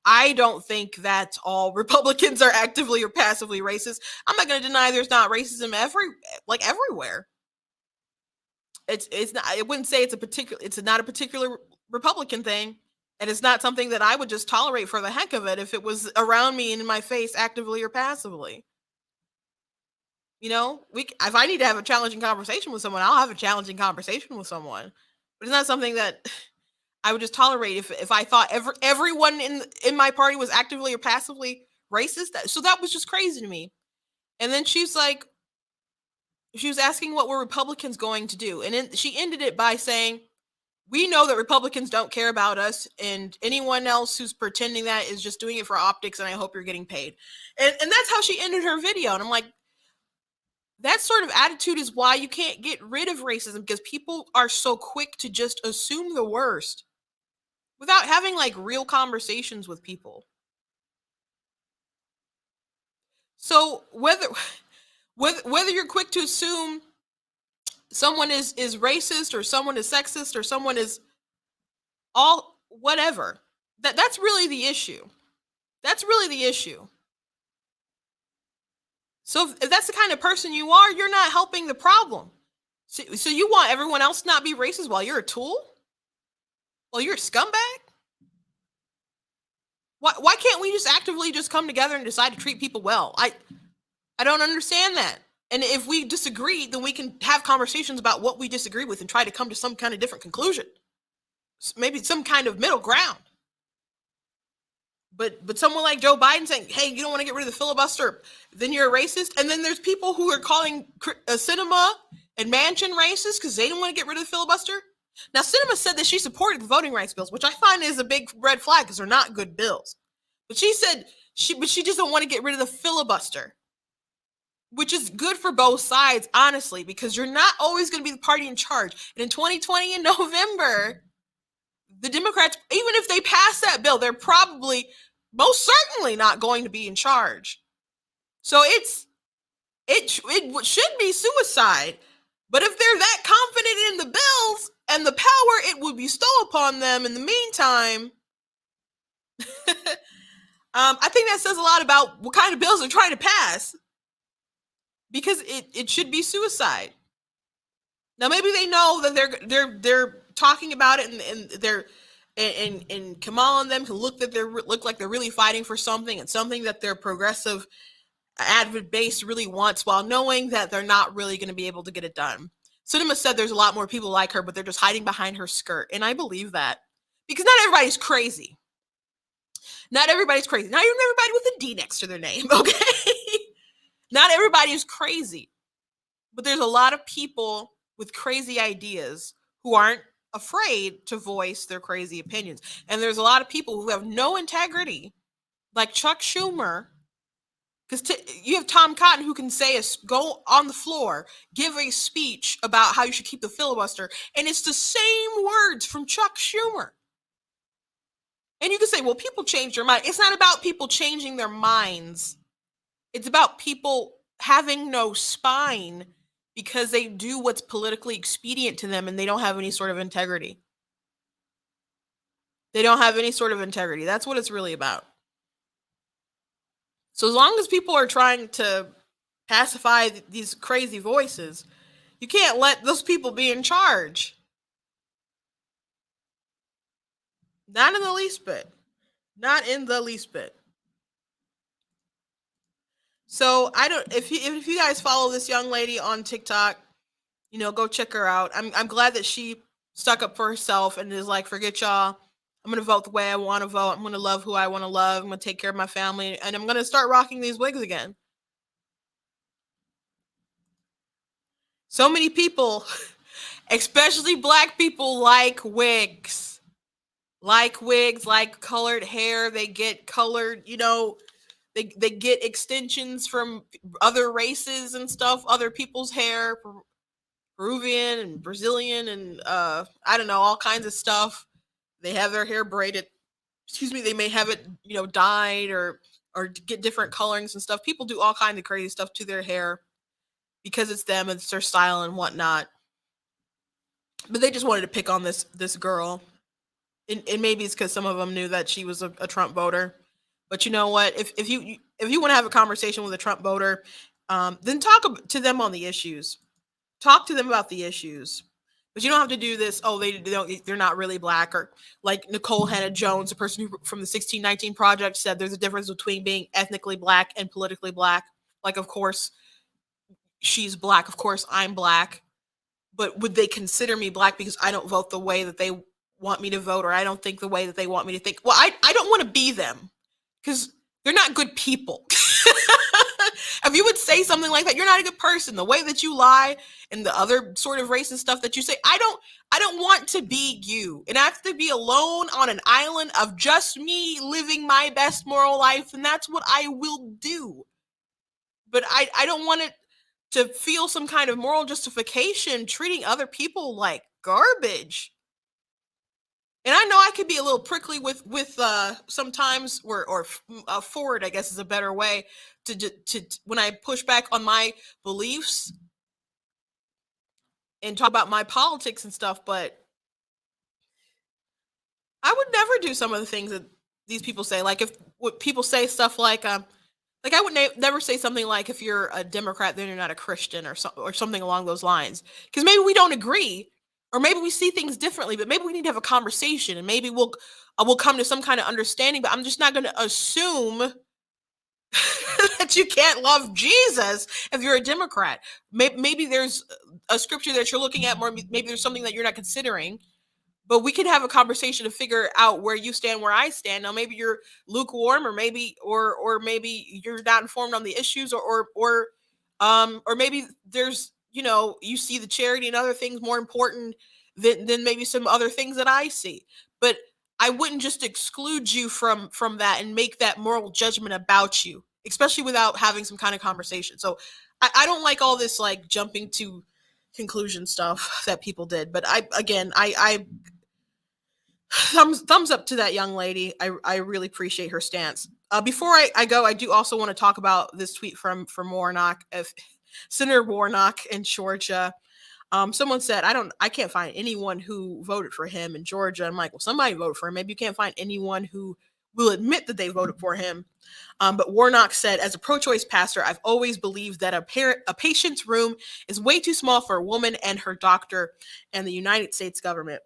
I don't think that all Republicans are actively or passively racist. I'm not going to deny there's not racism everywhere. It's not. I wouldn't say it's not a particular Republican thing, and it's not something that I would just tolerate for the heck of it if it was around me and in my face, actively or passively. if I need to have a challenging conversation with someone, I'll have a challenging conversation with someone. But it's not something that I would just tolerate if I thought everyone in my party was actively or passively racist. So that was just crazy to me. And then she was asking what were Republicans going to do, and she ended it by saying, "We know that Republicans don't care about us, and anyone else who's pretending that is just doing it for optics, and I hope you're getting paid." And that's how she ended her video. And I'm like, that sort of attitude is why you can't get rid of racism, because people are so quick to just assume the worst without having like real conversations with people. So whether you're quick to assume someone is racist, or someone is sexist, or someone is all whatever, that's really the issue. That's really the issue. So if that's the kind of person you are, you're not helping the problem. So you want everyone else to not be racist while you're a tool? While you're a scumbag? Why can't we just actively just come together and decide to treat people well? I don't understand that. And if we disagree, then we can have conversations about what we disagree with and try to come to some kind of different conclusion. Maybe some kind of middle ground. But someone like Joe Biden saying, "Hey, you don't want to get rid of the filibuster, then you're a racist." And then there's people who are calling Sinema and Manchin racist because they don't want to get rid of the filibuster. Now, Sinema said that she supported the voting rights bills, which I find is a big red flag because they're not good bills. But she said she just don't want to get rid of the filibuster, which is good for both sides, honestly, because you're not always going to be the party in charge. And in 2020 in November, the Democrats, even if they pass that bill, they're probably most certainly not going to be in charge. So it should be suicide. But if they're that confident in the bills and the power it would bestow upon them in the meantime, I think that says a lot about what kind of bills they're trying to pass, because it should be suicide. Now maybe they know that they're talking about it, and they're and Kamal and them can look like they're really fighting for something, and something that their progressive advocate base really wants, while knowing that they're not really going to be able to get it done. Sinema said there's a lot more people like her, but they're just hiding behind her skirt. And I believe that, because not everybody's crazy. Not everybody's crazy. Not even everybody with a D next to their name, okay? Not everybody is crazy. But there's a lot of people with crazy ideas who aren't afraid to voice their crazy opinions. And there's a lot of people who have no integrity, like Chuck Schumer, because you have Tom Cotton, who can go on the floor, give a speech about how you should keep the filibuster, and it's the same words from Chuck Schumer. And you can say, well, people change their mind. It's not about people changing their minds. It's about people having no spine because they do what's politically expedient to them, and they don't have any sort of integrity. They don't have any sort of integrity. That's what it's really about. So as long as people are trying to pacify these crazy voices, you can't let those people be in charge. Not in the least bit. Not in the least bit. So if you guys follow this young lady on TikTok, go check her out. I'm glad that she stuck up for herself and is like, forget y'all. I'm going to vote the way I want to vote. I'm going to love who I want to love. I'm going to take care of my family, and I'm going to start rocking these wigs again. So many people, especially Black people, like wigs. Like wigs, like colored hair. They get colored, they get extensions from other races and stuff, other people's hair, Peruvian and Brazilian and I don't know, all kinds of stuff. They have their hair braided. They may have it, dyed or get different colorings and stuff. People do all kinds of crazy stuff to their hair because it's them, it's their style and whatnot. But they just wanted to pick on this girl. And maybe it's because some of them knew that she was a Trump voter. But you know what? If you want to have a conversation with a Trump voter, then talk to them on the issues. Talk to them about the issues. But you don't have to do this, they're not really Black, or like Nicole Hannah-Jones, the person from the 1619 Project, said there's a difference between being ethnically Black and politically Black. Like, of course, she's black. Of course, I'm black, but would they consider me black because I don't vote the way that they want me to vote, or I don't think the way that they want me to think? Well, I don't want to be them because they're not good people. If you would say something like that, you're not a good person. The way that you lie and the other sort of racist stuff that you say, I don't want to be you. And I have to be alone on an island of just me living my best moral life, and that's what I will do. But I don't want it to feel some kind of moral justification treating other people like garbage. And I know I could be a little prickly with sometimes, or forward, I guess is a better way to when I push back on my beliefs and talk about my politics and stuff. But I would never do some of the things that these people say. Like if what people say stuff like I would never say something like, if you're a Democrat, then you're not a Christian, or something along those lines. Because maybe we don't agree, or maybe we see things differently. But maybe we need to have a conversation, and maybe we'll come to some kind of understanding. But I'm just not going to assume that you can't love Jesus if you're a Democrat. Maybe there's a scripture that you're looking at more. Maybe there's something that you're not considering. But we could have a conversation to figure out where you stand, where I stand. Now, maybe you're lukewarm, or maybe you're not informed on the issues, or maybe there's, you see the charity and other things more important than maybe some other things that I see. But I wouldn't just exclude you from that and make that moral judgment about you, especially without having some kind of conversation. So I don't like all this like jumping to conclusion stuff that people did. But I thumbs up to that young lady. I really appreciate her stance. Before I go, I do also want to talk about this tweet from Warnock, Senator Warnock in Georgia. Someone said, I can't find anyone who voted for him in Georgia. I'm like, well, somebody voted for him. Maybe you can't find anyone who will admit that they voted for him. But Warnock said, as a pro-choice pastor, I've always believed that a patient's room is way too small for a woman and her doctor and the United States government.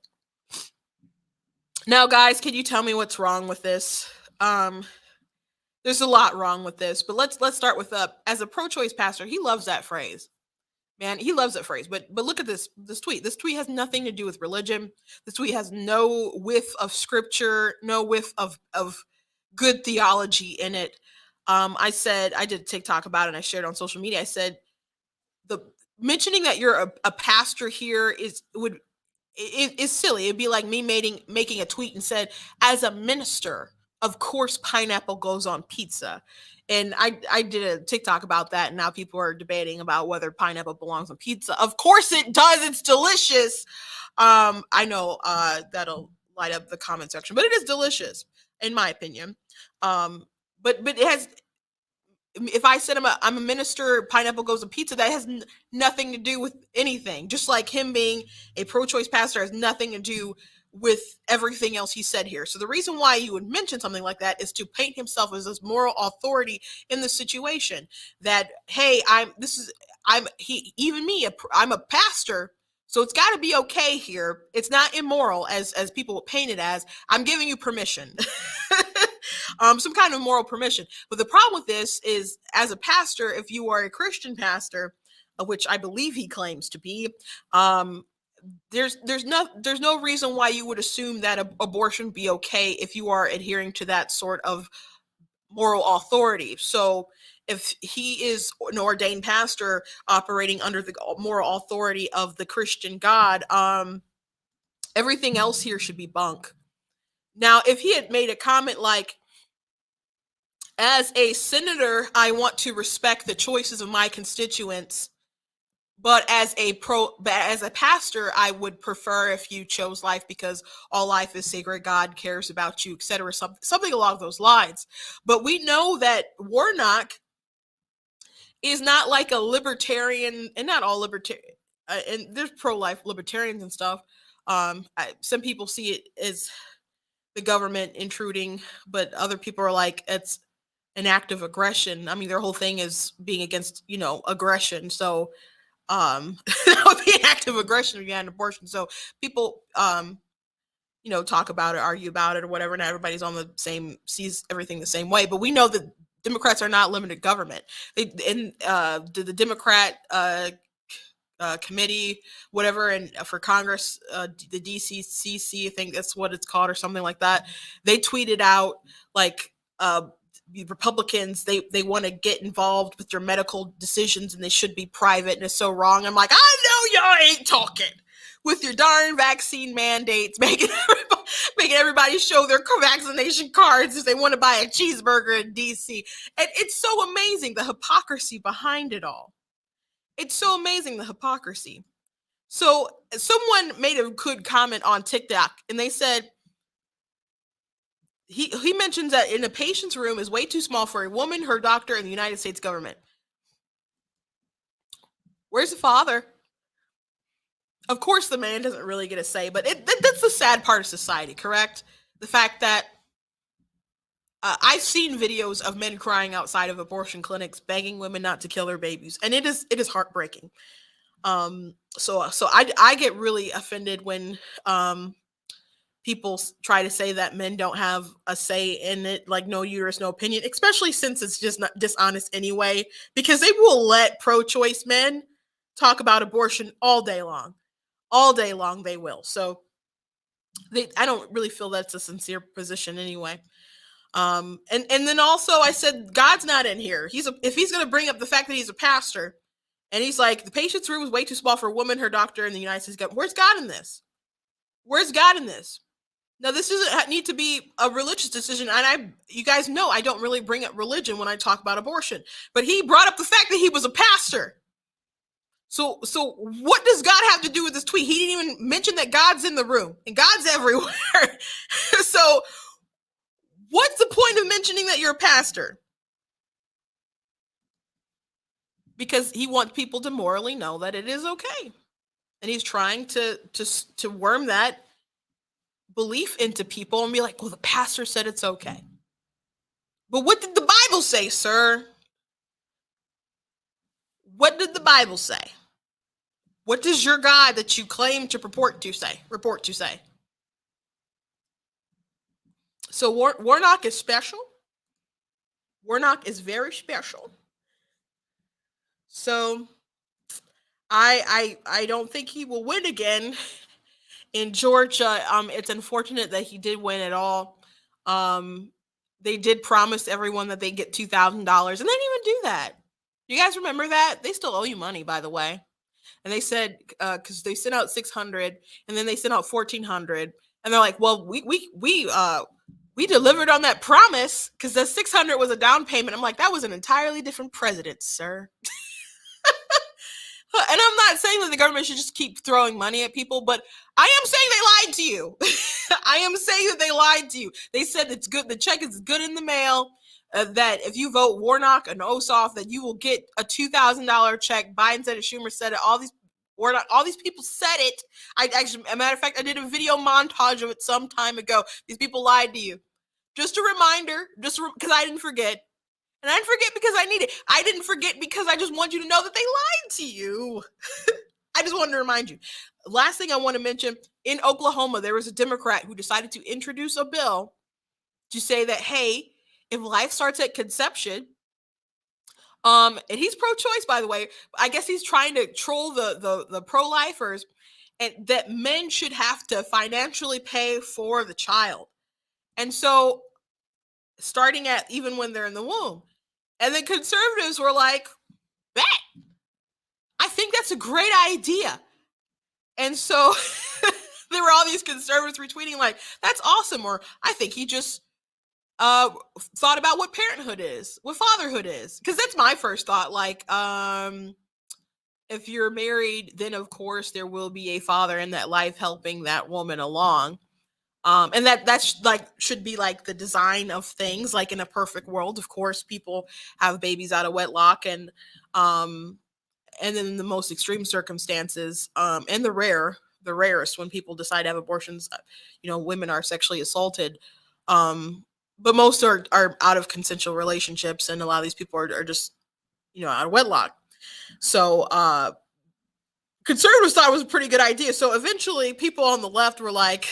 Now, guys, can you tell me what's wrong with this? There's a lot wrong with this, but let's start with as a pro-choice pastor, he loves that phrase. Man, he loves that phrase. But look at this tweet. This tweet has nothing to do with religion. This tweet has no whiff of scripture, no whiff of good theology in it. I did a TikTok about it and I shared it on social media. I said the mentioning that you're a pastor here is silly. It'd be like me making a tweet and said, as a minister, of course pineapple goes on pizza. And I did a TikTok about that, and now people are debating about whether pineapple belongs on pizza. Of course it does. It's delicious. I know that'll light up the comment section, but it is delicious in my opinion. But it has. If I said I'm a minister, pineapple goes on pizza, that has nothing to do with anything. Just like him being a pro-choice pastor has nothing to do with everything else he said here. So the reason why you would mention something like that is to paint himself as this moral authority in the situation. That, hey, I'm a pastor, so it's got to be okay here. It's not immoral as people paint it as. I'm giving you permission. Some kind of moral permission. But the problem with this is, as a pastor, if you are a Christian pastor, which I believe he claims to be, there's no reason why you would assume that abortion be okay if you are adhering to that sort of moral authority. So if he is an ordained pastor operating under the moral authority of the Christian God, everything else here should be bunk. Now, if he had made a comment like, as a senator, I want to respect the choices of my constituents, but as a pastor, I would prefer if you chose life because all life is sacred. God cares about you, etc. Something along those lines. But we know that Warnock is not like a libertarian, and not all libertarian. And there's pro-life libertarians and stuff. Some people see it as the government intruding, but other people are like, it's an act of aggression. I mean, their whole thing is being against, aggression. So that would be an act of aggression if you had an abortion. So people, talk about it, argue about it, or whatever, and everybody's sees everything the same way. But we know that Democrats are not limited government. The Democrat committee, whatever, and for Congress, the DCCC, I think that's what it's called, or something like that. They tweeted out like the Republicans, they want to get involved with your medical decisions and they should be private, and it's so wrong. I'm like, I know y'all ain't talking with your darn vaccine mandates, making everybody show their vaccination cards if they want to buy a cheeseburger in DC. And it's so amazing, the hypocrisy behind it all. It's so amazing, the hypocrisy. So someone made a good comment on TikTok, and they said, he mentions that in a patient's room is way too small for a woman, her doctor, and the United States government. Where's the father? Of course, the man doesn't really get a say, but that's the sad part of society, correct? The fact that I've seen videos of men crying outside of abortion clinics, begging women not to kill their babies, and it is heartbreaking. So I get really offended when people try to say that men don't have a say in it, like no uterus, no opinion, especially since it's just not dishonest anyway, because they will let pro-choice men talk about abortion all day long. All day long they will. So I don't really feel that's a sincere position anyway. And then also I said, God's not in here. If he's going to bring up the fact that he's a pastor, and he's like, the patient's room is way too small for a woman, her doctor, in the United States government. Where's God in this? Where's God in this? Now, this doesn't need to be a religious decision. And you guys know I don't really bring up religion when I talk about abortion. But he brought up the fact that he was a pastor. So what does God have to do with this tweet? He didn't even mention that God's in the room, and God's everywhere. So what's the point of mentioning that you're a pastor? Because he wants people to morally know that it is okay. And he's trying to worm that belief into people and be like, well, the pastor said it's okay. But what did the Bible say, sir? What did the Bible say? What does your God that you claim to report to say? So Warnock is special. Warnock is very special. So I don't think he will win again in Georgia. It's unfortunate that he did win at all. They did promise everyone that they get $2,000, and they didn't even do that. You guys remember that? They still owe you money, by the way. And they said, because they sent out 600, and then they sent out 1,400, and they're like, well, we delivered on that promise because the 600 was a down payment. I'm like, that was an entirely different president, sir. And I'm not saying that the government should just keep throwing money at people, but I am saying they lied to you. I am saying that they lied to you. They said it's good. The check is good in the mail. That if you vote Warnock and Ossoff, that you will get a $2,000 check. Biden said it. Schumer said it. All these people said it. As a matter of fact, I did a video montage of it some time ago. These people lied to you. Just a reminder, because I didn't forget. And I didn't forget because I need it. I didn't forget because I just want you to know that they lied to you. I just wanted to remind you. Last thing I want to mention, in Oklahoma, there was a Democrat who decided to introduce a bill to say that, hey, if life starts at conception, and he's pro-choice, by the way, I guess he's trying to troll the pro-lifers, and that men should have to financially pay for the child. And so starting at even when they're in the womb. And then conservatives were like, bet. I think that's a great idea. And so there were all these conservatives retweeting like, that's awesome. Or I think he just thought about what parenthood is, what fatherhood is. Because that's my first thought. Like, if you're married, then of course there will be a father in that life helping that woman along. And that's like should be like the design of things. Like in a perfect world, of course, people have babies out of wedlock, and then in the most extreme circumstances, and the rarest when people decide to have abortions, women are sexually assaulted. But most are out of consensual relationships, and a lot of these people are just out of wedlock. So conservatives thought it was a pretty good idea. So eventually, people on the left were like,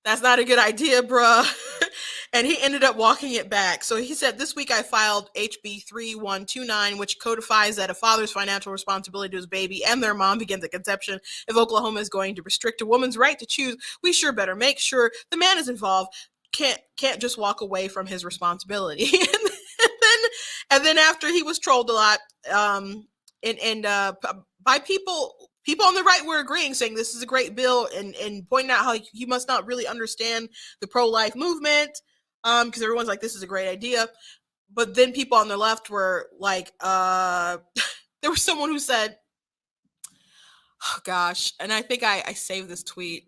That's not a good idea, bruh. And he ended up walking it back. So he said, this week I filed HB 3129, which codifies that a father's financial responsibility to his baby and their mom begins at conception. If Oklahoma is going to restrict a woman's right to choose, we sure better make sure the man is involved. Can't just walk away from his responsibility. And then after he was trolled a lot, by people on the right were agreeing, saying this is a great bill, and pointing out how he must not really understand the pro-life movement, because everyone's like, this is a great idea. But then people on the left were like, there was someone who said, oh gosh, and I think I saved this tweet.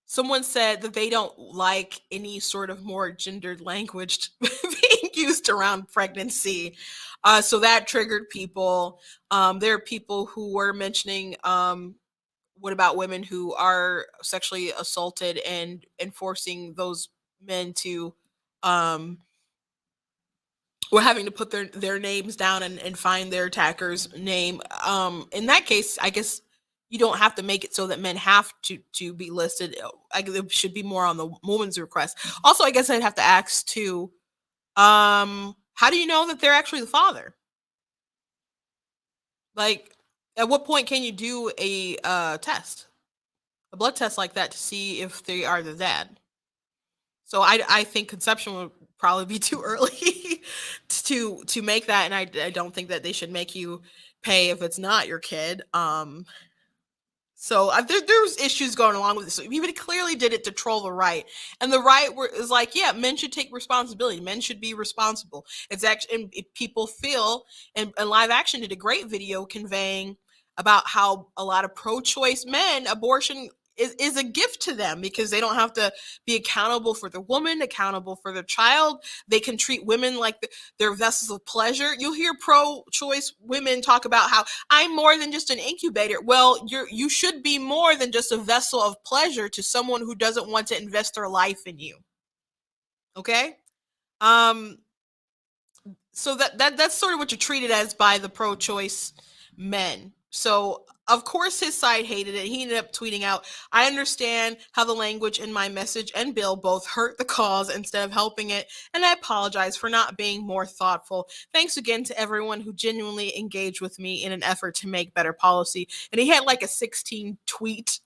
Someone said that they don't like any sort of more gendered language being used around pregnancy. So that triggered people. There are people who were mentioning, what about women who are sexually assaulted and forcing those men to, we're having to put their names down and find their attacker's name. In that case, I guess you don't have to make it so that men have to be listed. It should be more on the woman's request. Also, I guess I'd have to ask too, how do you know that they're actually the father? Like, at what point can you do a test, a blood test like that, to see if they are the dad? So I think conception would probably be too early to make that, and I don't think that they should make you pay if it's not your kid. So there's issues going along with this. So he clearly did it to troll the right, and the right is like, yeah, men should take responsibility. Men should be responsible. It's actually, and people feel, and Live Action did a great video conveying about how a lot of pro-choice men, abortion is a gift to them, because they don't have to be accountable for the woman, accountable for their child. They can treat women like they're vessels of pleasure. You'll hear pro-choice women talk about how I'm more than just an incubator. Well, you should be more than just a vessel of pleasure to someone who doesn't want to invest their life in you. Okay? So that's sort of what you're treated as by the pro-choice men. So of course his side hated it. He ended up tweeting out, I understand how the language in my message and bill both hurt the cause instead of helping it, and I apologize for not being more thoughtful. Thanks again to everyone who genuinely engaged with me in an effort to make better policy. And he had like a 16 tweet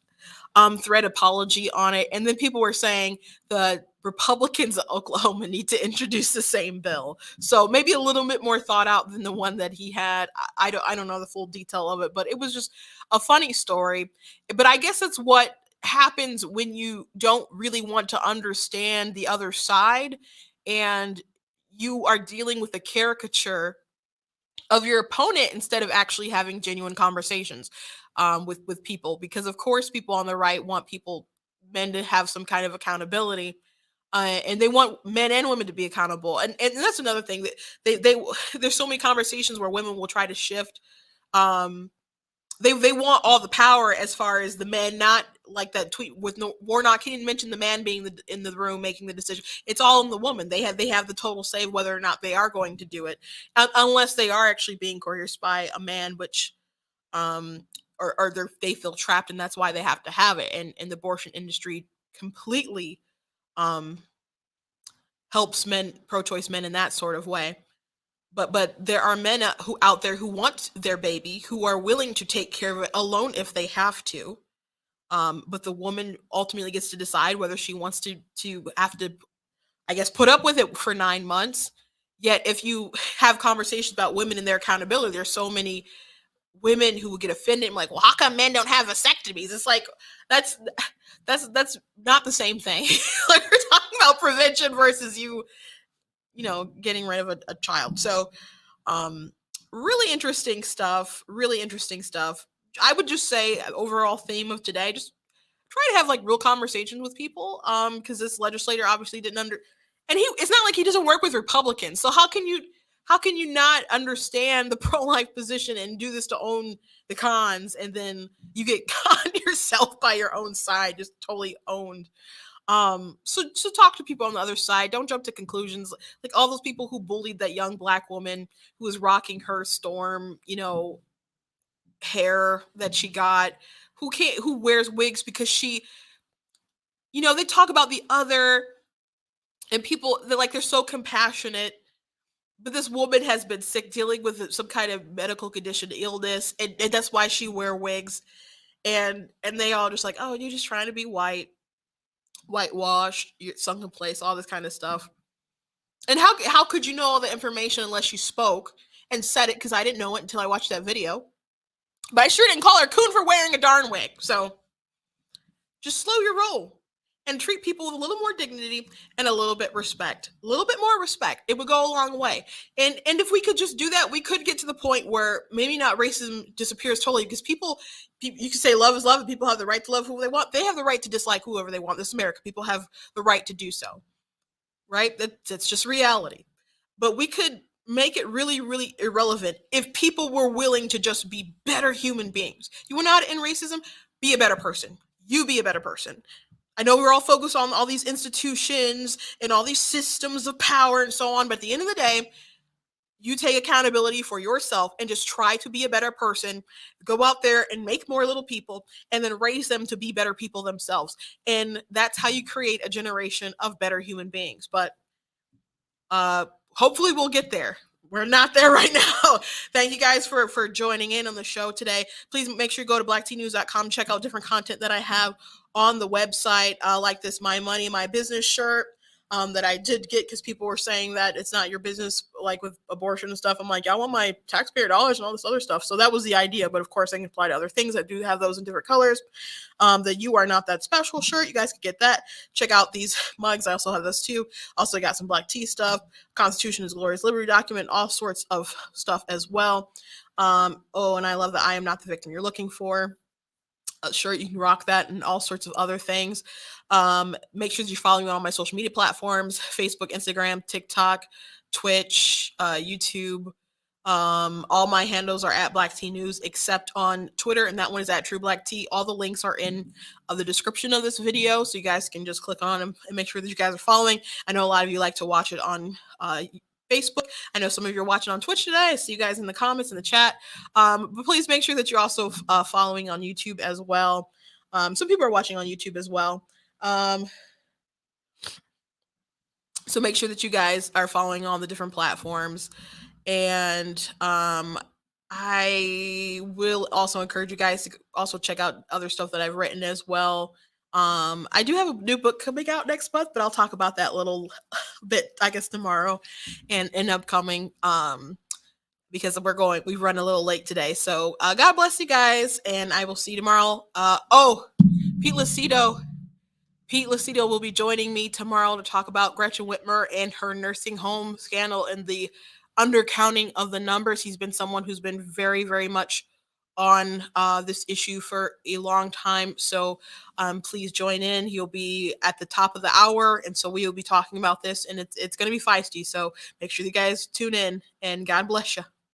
thread apology on it. And then people were saying the Republicans of Oklahoma need to introduce the same bill. So maybe a little bit more thought out than the one that he had. I don't know the full detail of it, but it was just a funny story. But I guess that's what happens when you don't really want to understand the other side, and you are dealing with a caricature of your opponent instead of actually having genuine conversations with people, because of course people on the right want men to have some kind of accountability, and they want men and women to be accountable, and that's another thing that they there's so many conversations where women will try to shift. They want all the power as far as the men, not like that tweet with Warnock. He didn't mention the man being in the room making the decision. It's all in the woman. They have the total say whether or not they are going to do it, unless they are actually being coerced by a man, which or they feel trapped, and that's why they have to have it. And the abortion industry completely helps men, pro-choice men, in that sort of way. But there are men who out there who want their baby, who are willing to take care of it alone if they have to. But the woman ultimately gets to decide whether she wants to have to, I guess, put up with it for 9 months. Yet if you have conversations about women and their accountability, there's so many women who will get offended and like, well, how come men don't have vasectomies? It's like, that's not the same thing. Like, we're talking about prevention versus you getting rid of a child. So really interesting stuff. I would just say, overall theme of today, just try to have like real conversations with people, because this legislator obviously didn't and it's not like he doesn't work with Republicans. So how can you not understand the pro-life position and do this to own the cons, and then you get conned yourself by your own side, just totally owned. So talk to people on the other side. Don't jump to conclusions. Like all those people who bullied that young Black woman who was rocking her storm, hair that she got, who wears wigs because you know, they talk about the other, and people, they're so compassionate, but this woman has been sick, dealing with some kind of medical condition, illness, and that's why she wear wigs, and they all just like, oh, you're just trying to be whitewashed, you're sunk in place, all this kind of stuff. And how could you know all the information unless you spoke and said it? Because I didn't know it until I watched that video. But I sure didn't call her coon for wearing a darn wig. So just slow your roll and treat people with a little more dignity and a little bit respect. A little bit more respect. It would go a long way. And if we could just do that, we could get to the point where maybe not racism disappears totally, because people, you can say love is love and people have the right to love who they want. They have the right to dislike whoever they want. This is America. People have the right to do so. Right? That's just reality. But we could make it really, really irrelevant if people were willing to just be better human beings. You are not in racism, be a better person. You be a better person. I know we're all focused on all these institutions and all these systems of power and so on, but at the end of the day, you take accountability for yourself and just try to be a better person. Go out there and make more little people and then raise them to be better people themselves. And that's how you create a generation of better human beings. But hopefully we'll get there. We're not there right now. Thank you guys for joining in on the show today. Please make sure you go to blacktnews.com, check out different content that I have on the website, like this My Money, My Business shirt. That I did get because people were saying that it's not your business, like with abortion and stuff. I'm like, I want my taxpayer dollars and all this other stuff. So that was the idea. But of course, I can apply to other things that do have those in different colors. The You Are Not That Special shirt, you guys can get that. Check out these mugs. I also have those too. Also got some black tea stuff. Constitution is Glorious Liberty document, all sorts of stuff as well. And I love the I Am Not the Victim You're Looking For shirt. You can rock that and all sorts of other things. Make sure that you're following me on my social media platforms: Facebook, Instagram, TikTok, Twitch, YouTube. All my handles are at Black Tea News except on Twitter, and that one is at True Black Tea. All the links are in the description of this video, so you guys can just click on them and make sure that you guys are following. I know a lot of you like to watch it on Facebook. I know some of you are watching on Twitch today. I see you guys in the comments in the chat. But please make sure that you're also following on YouTube as well. Some people are watching on YouTube as well. So make sure that you guys are following all the different platforms. And I will also encourage you guys to also check out other stuff that I've written as well. I do have a new book coming out next month, but I'll talk about that a little bit, I guess, tomorrow and upcoming, because we run a little late today. So God bless you guys, and I will see you tomorrow. Pete Lucido will be joining me tomorrow to talk about Gretchen Whitmer and her nursing home scandal and the undercounting of the numbers. He's been someone who's been very, very much on this issue for a long time. So please join in. He'll be at the top of the hour. And so we will be talking about this, and it's going to be feisty. So make sure you guys tune in, and God bless you.